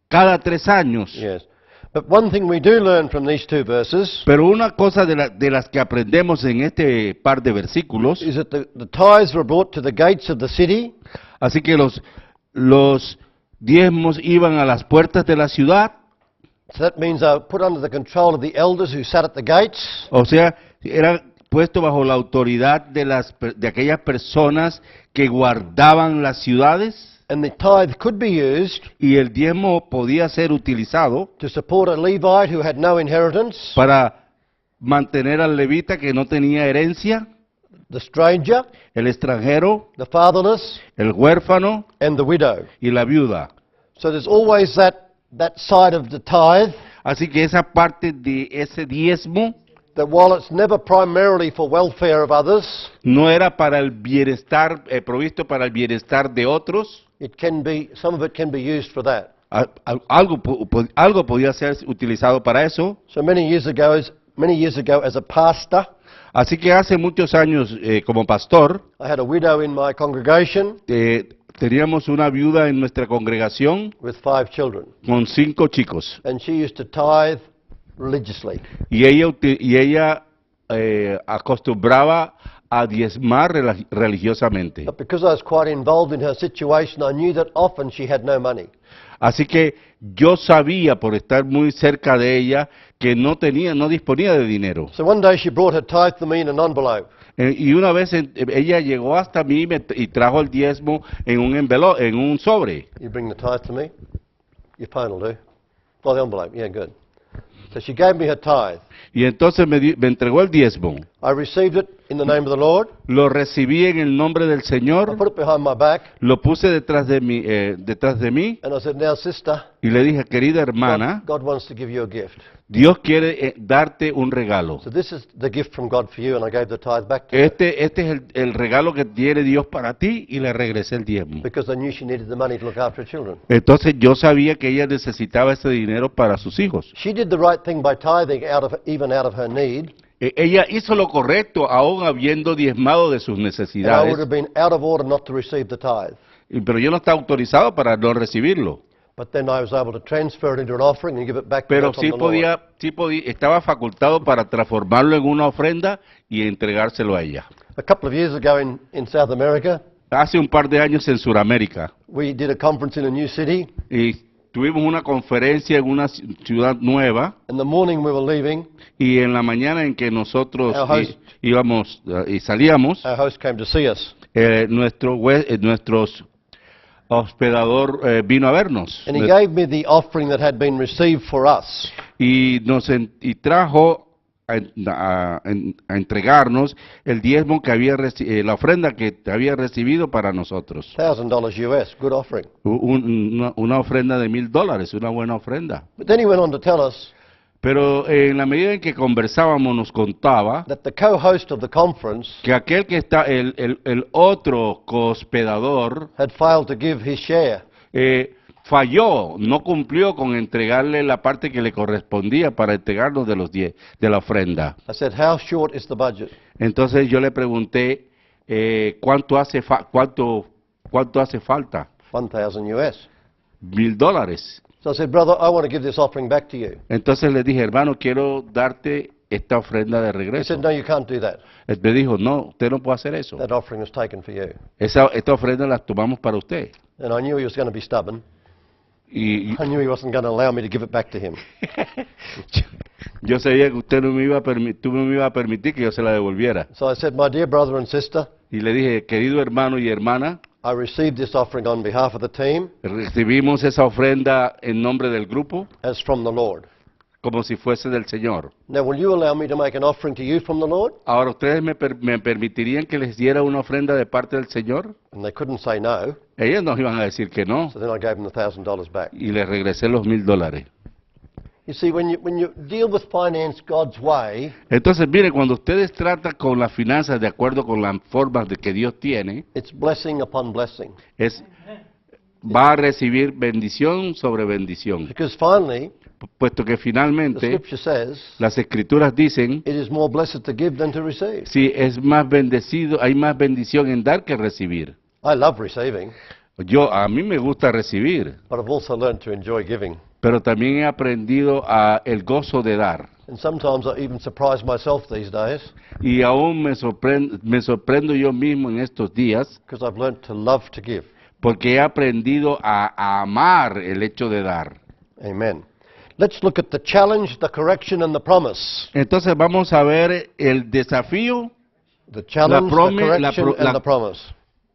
cada 3 años. Yes. But one thing we do learn from these two verses Pero una cosa de las que aprendemos en este par de versículos, is that the tithes were brought to the gates of the city, así que los diezmos iban a las puertas de la ciudad, so that means they were put under the control of the elders who sat at the gates, o sea, eran puestos bajo la autoridad de aquellas personas que guardaban las ciudades, and the tithe could be used y el diezmo podía ser utilizado to support a Levite who had no inheritance, para mantener al levita que no tenía herencia, the stranger, el extranjero, the fatherless, el huérfano and the widow. y la viuda. So there's always that side of the tithe Así que esa parte de ese diezmo that while it's never primarily for welfare of others, no era para el bienestar, provisto para el bienestar de otros. some of it can be used for that. Algo podía ser utilizado para eso. So many years ago, as a pastor, Así que hace muchos años, como pastor, I had a widow in my congregation teníamos una viuda en nuestra congregación with 5 children, con 5 chicos. and she used to tithe religiously. Y ella acostumbraba a diezmar religiosamente. But because I was quite involved in her situation, I knew that often she had no money. Así que yo sabía, por estar muy cerca de ella, que no disponía de dinero. So one day she brought her tithe to me in an envelope. Y una vez ella llegó hasta mí y trajo el diezmo en un sobre. You bring the tithe to me? Your phone will do. Oh, the envelope. Yeah, good. So she gave me her tithe. Y entonces me entregó el diezmo. I received it in the name of the Lord. Lo recibí en el nombre del I Señor, put it behind my back, lo puse detrás de mí and I said, now, sister, y le dije, querida hermana, God wants to give you a gift. Dios quiere darte un regalo. So this is the gift from God for you, and I gave the tithe back to her Este es el regalo que tiene Dios para ti, y le regresé el diezmo. because I knew she needed the money to look after her children. Entonces yo sabía que ella necesitaba ese dinero para sus hijos. She did the right thing by tithing even out of her need, Ella hizo lo correcto aún habiendo diezmado de sus and I would necesidades, have been out of order not to receive the tithe. pero yo no estaba autorizado para no recibirlo. But then I was able to transfer it into an offering and give it back to Pero her from the Lord. estaba facultado para transformarlo en una ofrenda y entregárselo a ella. A couple of years ago in South America, Hace un par de años en Sudamérica, we did a conference in a new city, y tuvimos una conferencia en una ciudad nueva, and the morning we were leaving, y en la mañana en que nosotros Our host- íbamos y salíamos, our host came to see us. nuestro hospedador vino a vernos And he gave me the offering that had been received for us. y trajo a entregarnos el diezmo que la ofrenda que había recibido para nosotros. $1,000 US, good offering. Una ofrenda de $1,000, una buena ofrenda. But then he went on to tell us Pero en la medida en que conversábamos nos contaba that the co-host of the conference que aquel que está, el otro cohospedador, had failed to give his share. falló, no cumplió con entregarle la parte que le correspondía para entregarnos de los 10 de la ofrenda. I said, how short is the budget? Entonces yo le pregunté cuánto hace falta. 1,000 US. $1,000. So I said, brother, I want to give this offering back to you. Entonces le dije, hermano, quiero darte esta ofrenda de He regreso. said, no, you can't do that. Él me dijo, no, usted no puede hacer eso. That offering was taken for you. Esta ofrenda la tomamos para usted. And I knew he was going to be stubborn. Y I knew he wasn't going to allow me to give it back to him. yo sabía que usted no me iba a tú no me iba a permitir que yo se la devolviera. So I said, my dear brother and sister, Y le dije, querido hermano y hermana, I received this offering on behalf of the team recibimos esa ofrenda en nombre del grupo as from the Lord. como si fuese del Señor. Now, will you allow me to make an offering to you from the Lord? Ahora, ¿ustedes me permitirían que les diera una ofrenda de parte del Señor? And they couldn't say no. Ellos nos iban a decir que no. So then I gave them the $1,000 back. Y les regresé los $1,000. You see, when you deal with finance God's way, Entonces, mire, cuando ustedes tratan con las finanzas de acuerdo con las formas de que Dios tiene, it's blessing upon blessing. va a recibir bendición sobre bendición. Because finally, Puesto que the finalmente scripture says, las escrituras dicen, it is more blessed to give than to receive. si es más bendecido, hay más bendición en dar que recibir. I love receiving, A mí me gusta recibir, but I've also learned to enjoy giving. pero también he aprendido el gozo de dar. And sometimes I even surprise myself these days Y aún me sorprendo yo mismo en estos días, because I've learned to love to give. porque he aprendido a amar el hecho de dar. Amen. Let's look at the challenge, the correction, and the promise. Entonces vamos a ver el desafío, The challenge, the correction, and the promise.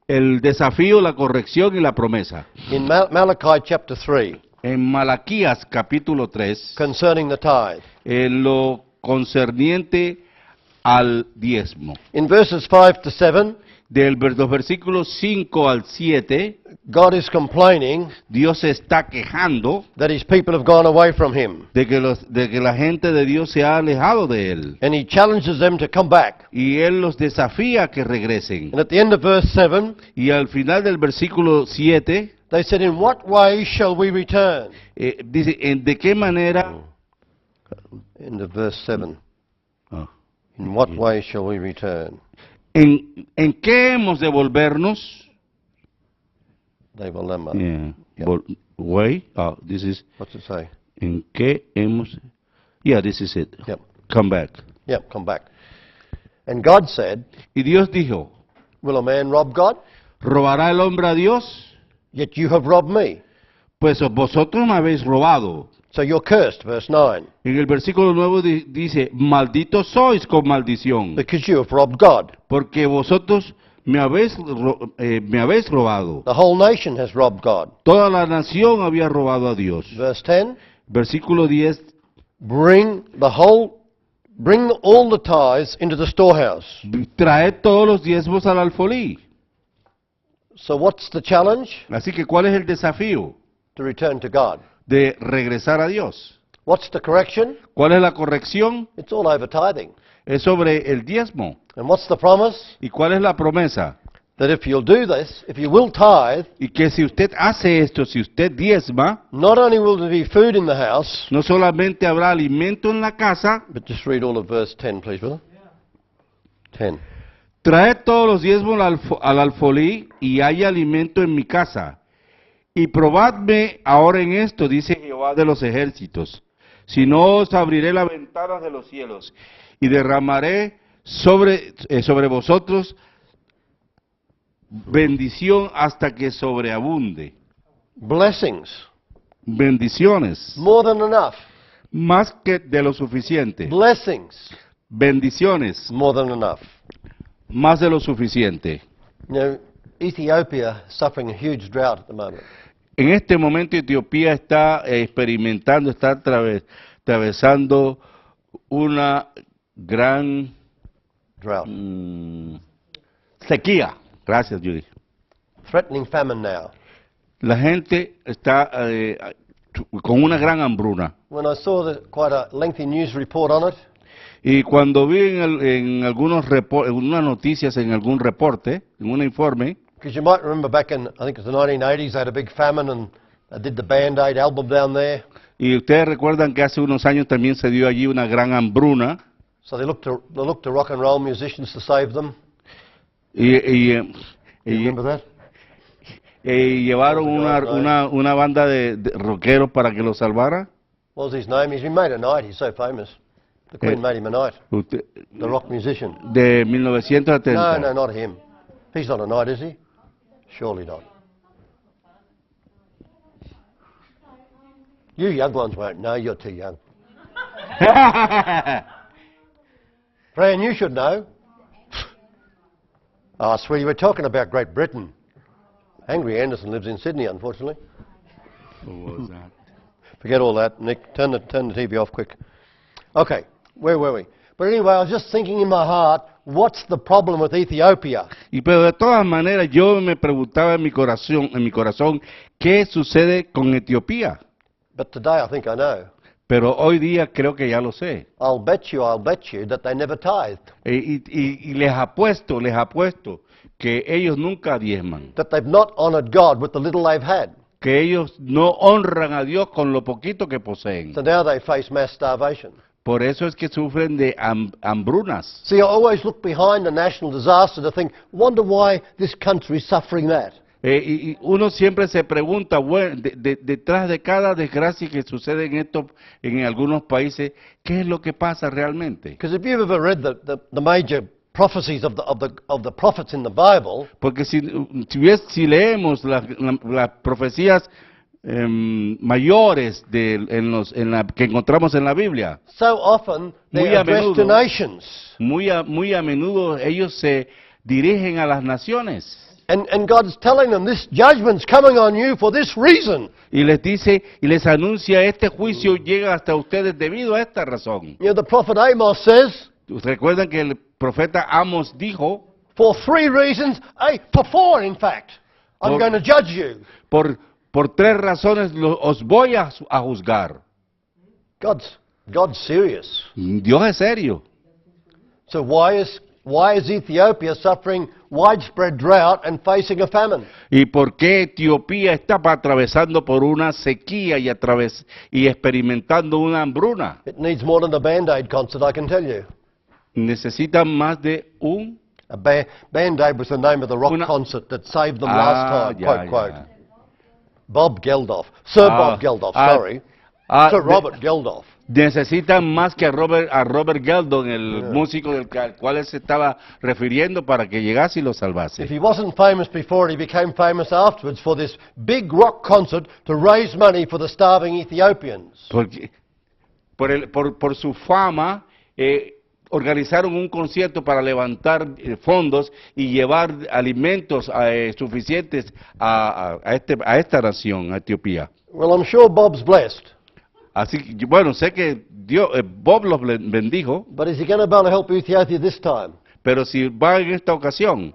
el desafío, la corrección y la promesa. In Malachi chapter 3, En Malaquías capítulo 3, concerning the tithe. en lo concerniente al diezmo. In verses 5 to 7, Los versículos 5 al 7, God is complaining Dios se está quejando that his people have gone away from him. de que la gente de Dios se ha alejado de Él. And he challenges them to come back. Y Él los desafía a que regresen. And at the end of verse 7, Y al final del versículo 7, they said, in what way shall we return? dice, ¿de qué manera? End of verse 7. Ah. In what way shall we return? ¿En qué hemos de volvernos? They will lemma. Yeah. Yeah. Way? Oh, this is, What's it say? ¿en qué hemos? Yeah, this is it. Yep. Come back. Yep, come back. And God said, Y Dios dijo, will a man rob God? ¿robará el hombre a Dios? Yet you have robbed me. Pues vosotros me habéis robado. So you're cursed, verse 9, En el versículo 9 dice, malditos sois con maldición, because you have robbed God. porque vosotros me habéis robado. The whole nation has robbed God. Toda la nación había robado a Dios. Verse 10, Versículo 10, bring all the tithes into the storehouse. traed todos los diezmos al alfolí. So what's the challenge? Así que, ¿cuál es el desafío? To return to God. De regresar a Dios. What's the correction? ¿Cuál es la corrección? It's all over tithing. Es sobre el diezmo. And what's the promise? ¿Y cuál es la promesa? That if you'll do this, if you will tithe, Y que si usted hace esto, si usted diezma, not only will there be food in the house, no solamente habrá alimento en la casa, but just read all of verse 10, please, brother. 10. traed todos los diezmos al alfolí y hay alimento en mi casa. Y probadme ahora en esto, dice Jehová de los ejércitos, si no os abriré las ventanas de los cielos y derramaré sobre vosotros bendición hasta que sobreabunde. Blessings. Bendiciones, More than enough. más que de lo suficiente. Blessings. Bendiciones, More than enough. más de lo suficiente. You know, Ethiopia is suffering a huge drought at the moment. En este momento Etiopía está está atravesando una gran Drought. sequía. Gracias, Judy. Threatening famine now. La gente está con una gran hambruna. when I saw quite a lengthy news report on it, Y cuando vi en algunas noticias, en algún reporte, en un informe, because you might remember back in, I think it was the 1980s, they had a big famine and they did the Band-Aid album down there. y ustedes recuerdan que hace unos años también se dio allí una gran hambruna, So they looked to rock and roll musicians to save them. y You remember that? llevaron una banda de rockeros para que lo salvara. What was his name? He's been made a knight. He's so famous. The Queen made him a knight. The rock musician. De 1970. No, not him. He's not a knight, is he? Surely not. You young ones won't know. You're too young. Fran, you should know. Oh, sweetie, we're talking about Great Britain. Angry Anderson lives in Sydney, unfortunately. What was that? Forget all that, Nick. Turn the TV off quick. Okay, where were we? But anyway, I was just thinking in my heart, what's the problem with Ethiopia? Pero de todas maneras yo me preguntaba en mi corazón, ¿qué sucede con Etiopía? But today I think I know. Pero hoy día creo que ya lo sé. I'll bet you that they never tithed. Y les apuesto que ellos nunca diezman, That they've not honoured God with the little they've had. que ellos no honran a Dios con lo poquito que poseen. So now they face mass starvation. Por eso es que sufren de hambrunas. See, I always look behind a national disaster to think, wonder why this country is suffering that. Y uno siempre se pregunta, bueno, detrás de cada desgracia que sucede en algunos países, ¿qué es lo que pasa realmente? Because if you've ever read the major prophecies of the prophets in the Bible, Porque si leemos las profecías mayores que encontramos en la Biblia, so often Muy they're a addressed to menudo. nations. muy a menudo ellos se dirigen a las naciones. And God's telling them, this judgment's coming on you for this reason. Y les dice, y les anuncia, este juicio llega hasta ustedes debido a esta razón. You know, the prophet Amos says, Recuerdan que el profeta Amos dijo, for 3 reasons, for 4 in fact, I'm Por- going to judge you. por 3 razones os voy a juzgar. God's serious. Dios es serio. So why is Ethiopia suffering widespread drought and facing a famine? ¿Y por qué Etiopía está atravesando por una sequía y experimentando una hambruna? It needs more than a Band-Aid concert, I can tell you. Necesitan más de un... Band-Aid was the name of the rock Una- concert that saved them last time, ya, quote. ya. Bob Geldof. Sir Bob Geldof, sorry. Sir Robert Geldof. Necesitan más que a Robert Geldon, el músico al cual él se estaba refiriendo para que llegase y lo If salvase. he wasn't famous before, he became famous afterwards for this big rock concert to raise money for the starving Ethiopians. Porque por su fama organizaron un concierto para levantar fondos y llevar alimentos suficientes a esta nación, a Etiopía. Well, I'm sure Bob's blessed, Así que, bueno, sé que Bob los bendijo, but is he going to be able to help Ethiopia this time? pero si va en esta ocasión,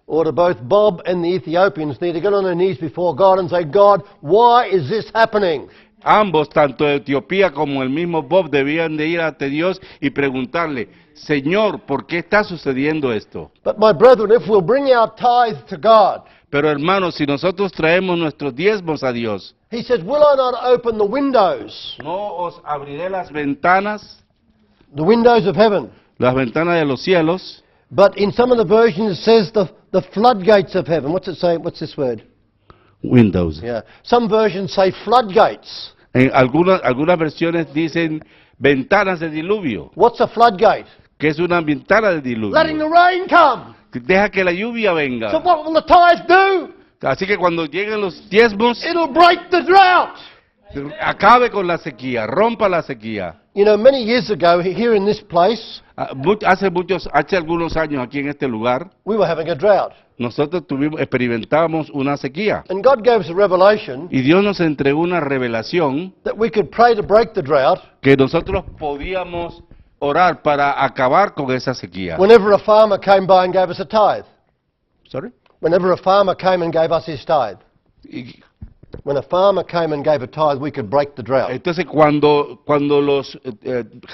Or do both Bob and the Ethiopians need to get on their knees before God and say, God, why is this happening? ambos, tanto Etiopía como el mismo Bob, debían de ir ante Dios y preguntarle, Señor, ¿por qué está sucediendo esto? But my brethren, if we'll bring our tithe to God, Pero hermanos, si nosotros traemos nuestros diezmos a Dios, he says, will I not open the windows ¿no os abriré las ventanas of heaven? de los cielos? But in some of the versions it says the floodgates of heaven. What's it say? What's this word? Windows. Yeah. Some versions say floodgates. En algunas versiones dicen ventanas de diluvio, What's a floodgate? que es una ventana de diluvio. Letting the rain come. Deja que la lluvia So venga. what will the tithe do? Así que cuando lleguen los diezmos, It'll break the drought. acabe con la sequía, rompa la sequía. You know, many years ago here in this place, Hace algunos años aquí en este lugar, we were having a drought. nosotros experimentamos una sequía. And God gave us a revelation Y Dios nos entregó una revelación that we could pray to break the drought que nosotros podíamos orar para acabar con esa sequía. whenever a farmer came by and gave us a tithe. Sorry? Whenever a farmer came and gave us his tithe. Y when a farmer came and gave a tithe, we could break the drought. Entonces, cuando los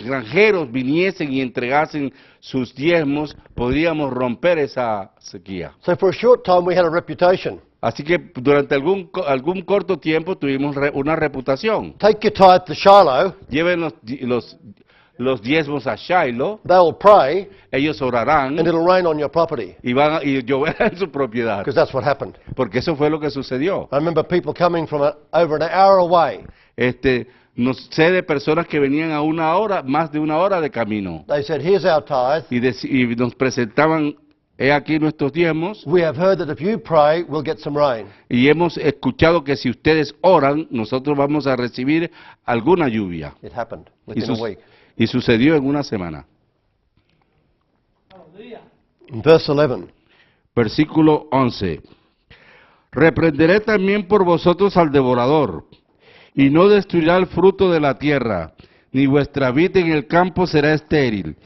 granjeros viniesen y entregasen sus diezmos, podríamos romper esa sequía. So for a short time we had a reputation. Así que durante algún corto tiempo tuvimos una reputación. Take your tithe to Shiloh, Lleven los diezmos a Shiloh, they'll pray, ellos orarán and it'll rain on your property. y van y lloverá en su propiedad. Because that's what happened. Porque eso fue lo que sucedió. I remember people coming from over an hour away. Sé de personas que venían a más de una hora de camino. They said, here's our tithe. Y nos presentaban, he aquí nuestros diezmos. We have heard that if you pray, we'll get some rain. Y hemos escuchado que si ustedes oran, nosotros vamos a recibir alguna lluvia. It happened Y, within a week. y sucedió en una semana. In verse 11, Versículo 11. Reprenderé también por vosotros al devorador, y no destruirá el fruto de la tierra, ni vuestra vid en el campo será estéril,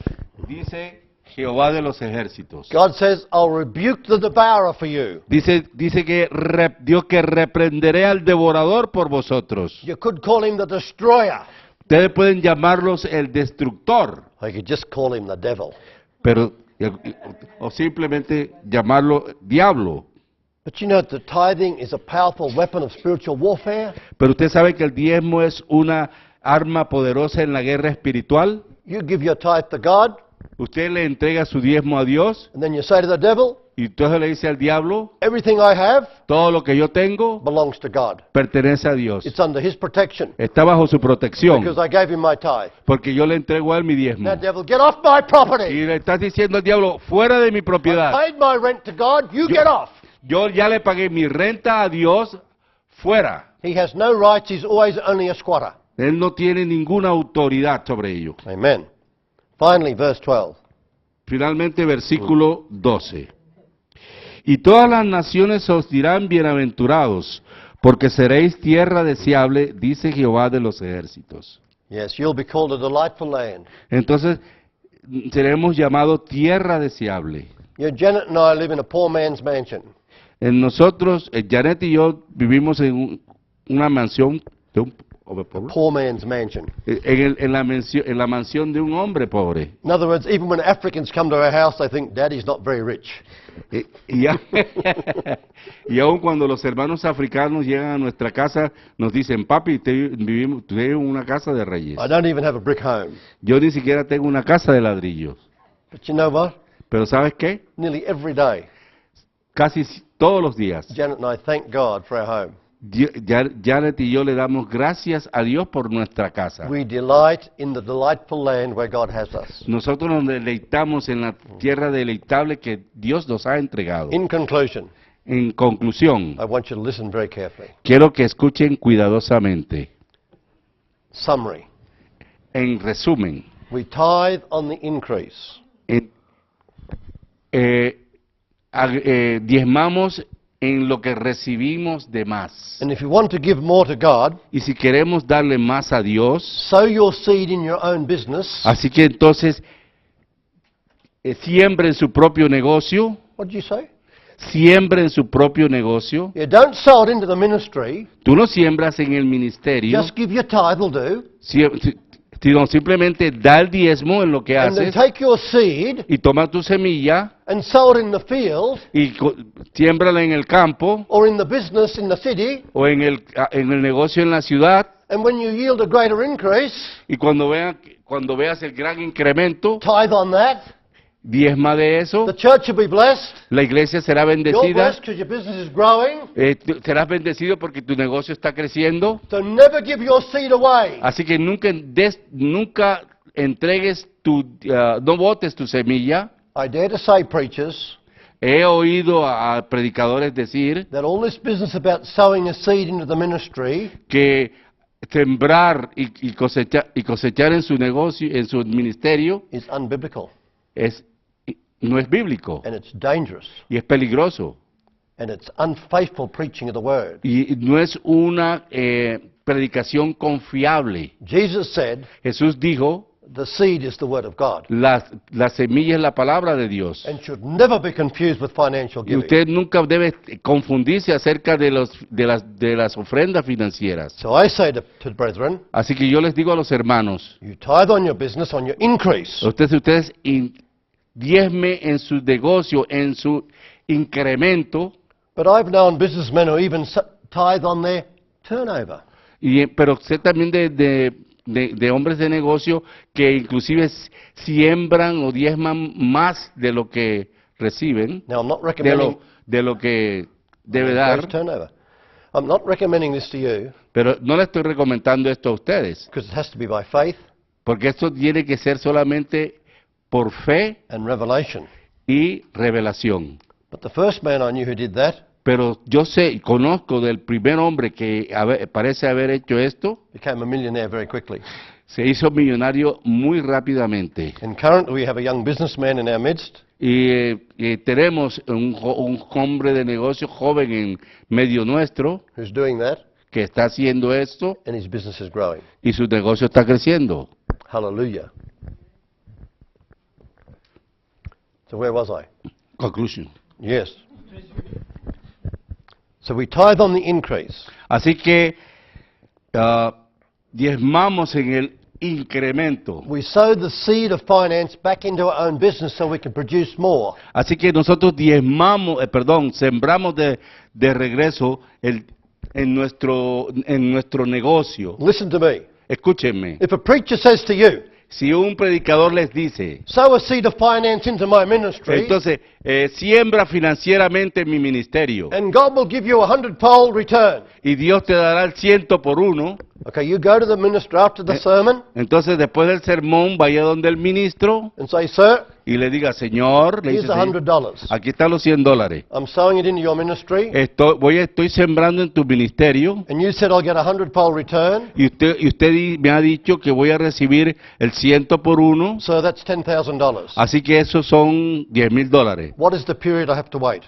dice Jehová de los ejércitos. God says, I'll rebuke the devourer for you. Dice que Dios que reprenderé al devorador por vosotros. You could call him the destroyer. Ustedes pueden llamarlos el destructor, Or you could just call him the devil. pero o simplemente llamarlo diablo. But you know, the tithing is a powerful weapon of spiritual warfare. Pero usted sabe que el diezmo es una arma poderosa en la guerra espiritual. You give your tithe to God, Usted le entrega su diezmo a Dios and then you say to the devil, y entonces le dice al diablo, everything I have todo lo que yo tengo belongs to God. pertenece a Dios. It's under his protection Está bajo su protección because I gave him my tithe. porque yo le entrego a él mi diezmo. Now, devil, get off my property. Y le estás diciendo al diablo, fuera de mi I propiedad. paid my rent to God, you Yo- get off. Yo ya le pagué mi renta a Dios, fuera. He has no rights, he's always only a squatter. Él no tiene ninguna autoridad sobre ello. Amen. Finally, verse 12. Finalmente, versículo 12. Y todas las naciones os dirán bienaventurados, porque seréis tierra deseable, dice Jehová de los ejércitos. Yes, you'll be called a delightful land. Entonces, seremos llamados tierra deseable. Janet and I live in a poor man's mansion. Nosotros, Janet y yo, vivimos en una mansión de un pobre. Poor man's mansion. En la mansión de un hombre pobre. In other words, even when Africans come to our house, they think Daddy's not very rich. Y aun cuando los hermanos africanos llegan a nuestra casa, nos dicen, papi, vivimos en una casa de reyes. I don't even have a brick home. Yo ni siquiera tengo una casa de ladrillos. But you know what? Pero ¿sabes qué? Nearly every day, Casi todos los días, Janet and I thank God for our home. Janet y yo le damos gracias a Dios por nuestra casa. We delight in the delightful land where God has us. Nosotros nos deleitamos en la tierra deleitable que Dios nos ha entregado. In conclusion, En conclusión, I want you to listen very carefully. quiero que escuchen cuidadosamente. Summary. En resumen, We tithe on the increase. Diezmamos en lo que recibimos de más. And if you want to give more to God, Y si queremos darle más a Dios, sow your seed in your own business. así que entonces siembre en su propio negocio, What did you say? siembre en su propio negocio. Yeah, don't sow it into the ministry. Tú no siembras en el ministerio, Just give your tithe will do. sino simplemente da el diezmo en lo que And then haces take your seed y toma tu semilla and sow it in the field y siémbrala en el campo or in the business in the city. o en el negocio en la ciudad. And when you yield a greater increase, Y cuando veas el gran incremento, tithe on that. diezma de eso, The church will be blessed. la iglesia será You're bendecida, blessed because your business is growing. Serás bendecido porque tu negocio está creciendo. So never give your seed away. Así que nunca entregues no botes tu semilla. I dare to say, preachers, He oído a predicadores decir that all this business about sowing a seed into the ministry que sembrar y cosechar en su negocio, en su ministerio, is unbiblical no es bíblico and it's dangerous y es peligroso. and it's unfaithful preaching of the word. Y no es una predicación confiable. Jesus said, Jesús dijo, The seed is the word of God La semilla es la palabra de Dios. and should never be confused with financial Y giving. usted nunca debe confundirse acerca de las ofrendas financieras. So I say to the brethren, Así que yo les digo a los hermanos, you tithe on your business, on your increase. ustedes diezme en su negocio, en su incremento, But I've known businessmen who even tithe on their turnover. pero sé también de hombres de negocio que inclusive siembran o diezman más de lo que reciben, Now I'm not recommending de lo que debe increased dar, turnover. I'm not recommending this to you pero no le estoy recomendando esto a ustedes, because it has to be by faith porque esto tiene que ser solamente por fe and revelation. y revelación. But the first man I knew who did that Pero yo sé y conozco del primer hombre que parece haber hecho esto, became a millionaire very quickly. se hizo millonario muy rápidamente. And currently we have a young businessman in our midst Y tenemos un hombre de negocio joven en medio nuestro who's doing that, que está haciendo esto and his business is growing. y su negocio está creciendo. Hallelujah. So where was I? Conclusion. Yes. So we tithe on the increase. Así que diezmamos en el incremento. We sow the seed of finance back into our own business so we can produce more. Así que nosotros sembramos de regreso en nuestro negocio. Listen to me. Escúchenme, If a preacher says to you, si un predicador les dice, sow a seed of finance into my ministry, entonces siembra financieramente en mi ministerio and God will give you a 100-fold return. y Dios te dará el 100 por uno, Okay, you go to the minister after the sermon entonces después del sermón vaya donde el ministro and say, sir, y le diga, Señor, le here's dice, $100. aquí están los $100. I'm sowing it into your ministry, Estoy sembrando en tu ministerio and you said I'll get a 100-fold return, y usted me ha dicho que voy a recibir el 100 por uno, so that's $10,000. así que esos son $10,000. What is the period I have to wait?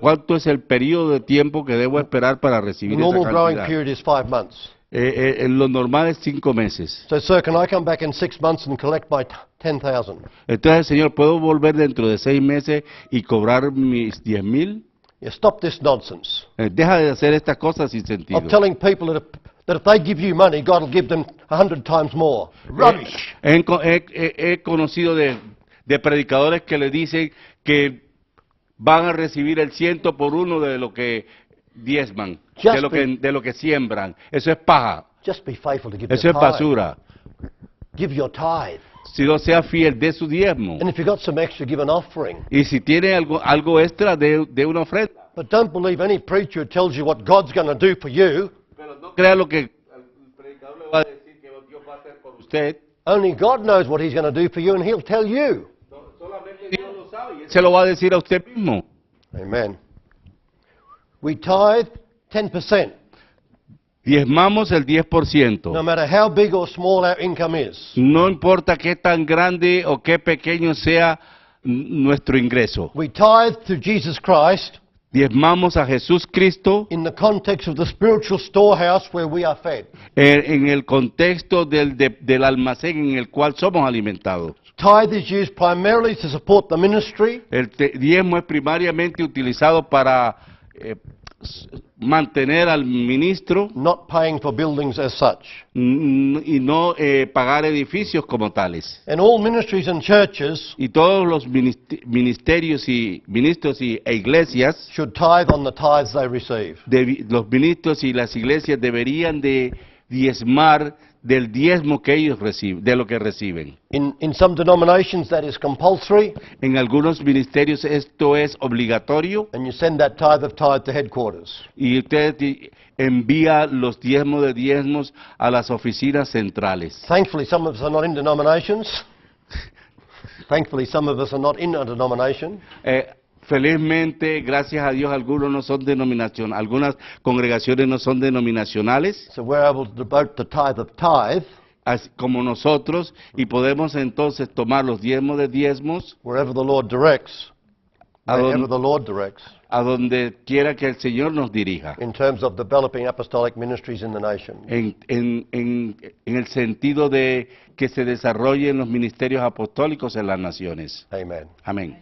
¿Cuánto es el periodo de tiempo que debo esperar para The recibir normal esa growing cantidad? period is 5 months. Lo normal es 5 meses. So, sir, can I come back in 6 months and collect my 10,000? Entonces, Señor, ¿puedo volver dentro de 6 meses y cobrar mis 10,000? Yeah, stop this nonsense Deja de hacer estas cosas sin sentido. of telling people that if they give you money, God will give them 100 times more. Rubbish. He conocido de predicadores que le dicen que van a recibir el 100 por uno de lo que diezman, de lo que siembran. Eso es paja, Just be faithful to give eso your es tithe. basura. Give your tithe. Si no sea fiel de su diezmo. And if you've got some extra, give an offering. Y si tiene algo extra de una ofrenda. But don't believe any preacher who tells you what God's going to do for you. Pero no crea lo que el predicador le va a decir que Dios va a hacer por usted. Only God knows what He's going to do for you, and He'll tell you. Solamente Dios lo sabe y Él se lo va a decir a usted mismo. Amen. We tithe 10%, Diezmamos el 10%. no matter how big or small our income is. No importa qué tan grande o qué pequeño sea nuestro ingreso. We tithe to Jesus Christ Diezmamos a Jesús Cristo in the context of the spiritual storehouse where we are fed. en el contexto del almacén en el cual somos alimentados. Tithe is used primarily to support the ministry, El diezmo es primariamente utilizado para mantener al ministro not paying for buildings as such. y no pagar edificios como tales. And all ministries and churches Y todos los ministros e iglesias, should tithe on the tithes they receive. los ministros y las iglesias deberían de diezmar del diezmo que ellos reciben, de lo que reciben. In some denominations that is compulsory, En algunos ministerios esto es obligatorio and you send that tithe of tithe to headquarters. y usted envía los diezmos de diezmos a las oficinas centrales. Thankfully, some of us are not in denominations. Thankfully, some of us are not in a denomination. Felizmente, gracias a Dios, algunas congregaciones no son denominacionales, So we're able to devote the tithe of tithe como nosotros, y podemos entonces tomar los diezmos de diezmos wherever the Lord directs a wherever donde, the Lord directs, a donde quiera que el Señor nos dirija, in terms of developing apostolic ministries in the nation. en el sentido de que se desarrollen los ministerios apostólicos en las naciones. Amen. Amén.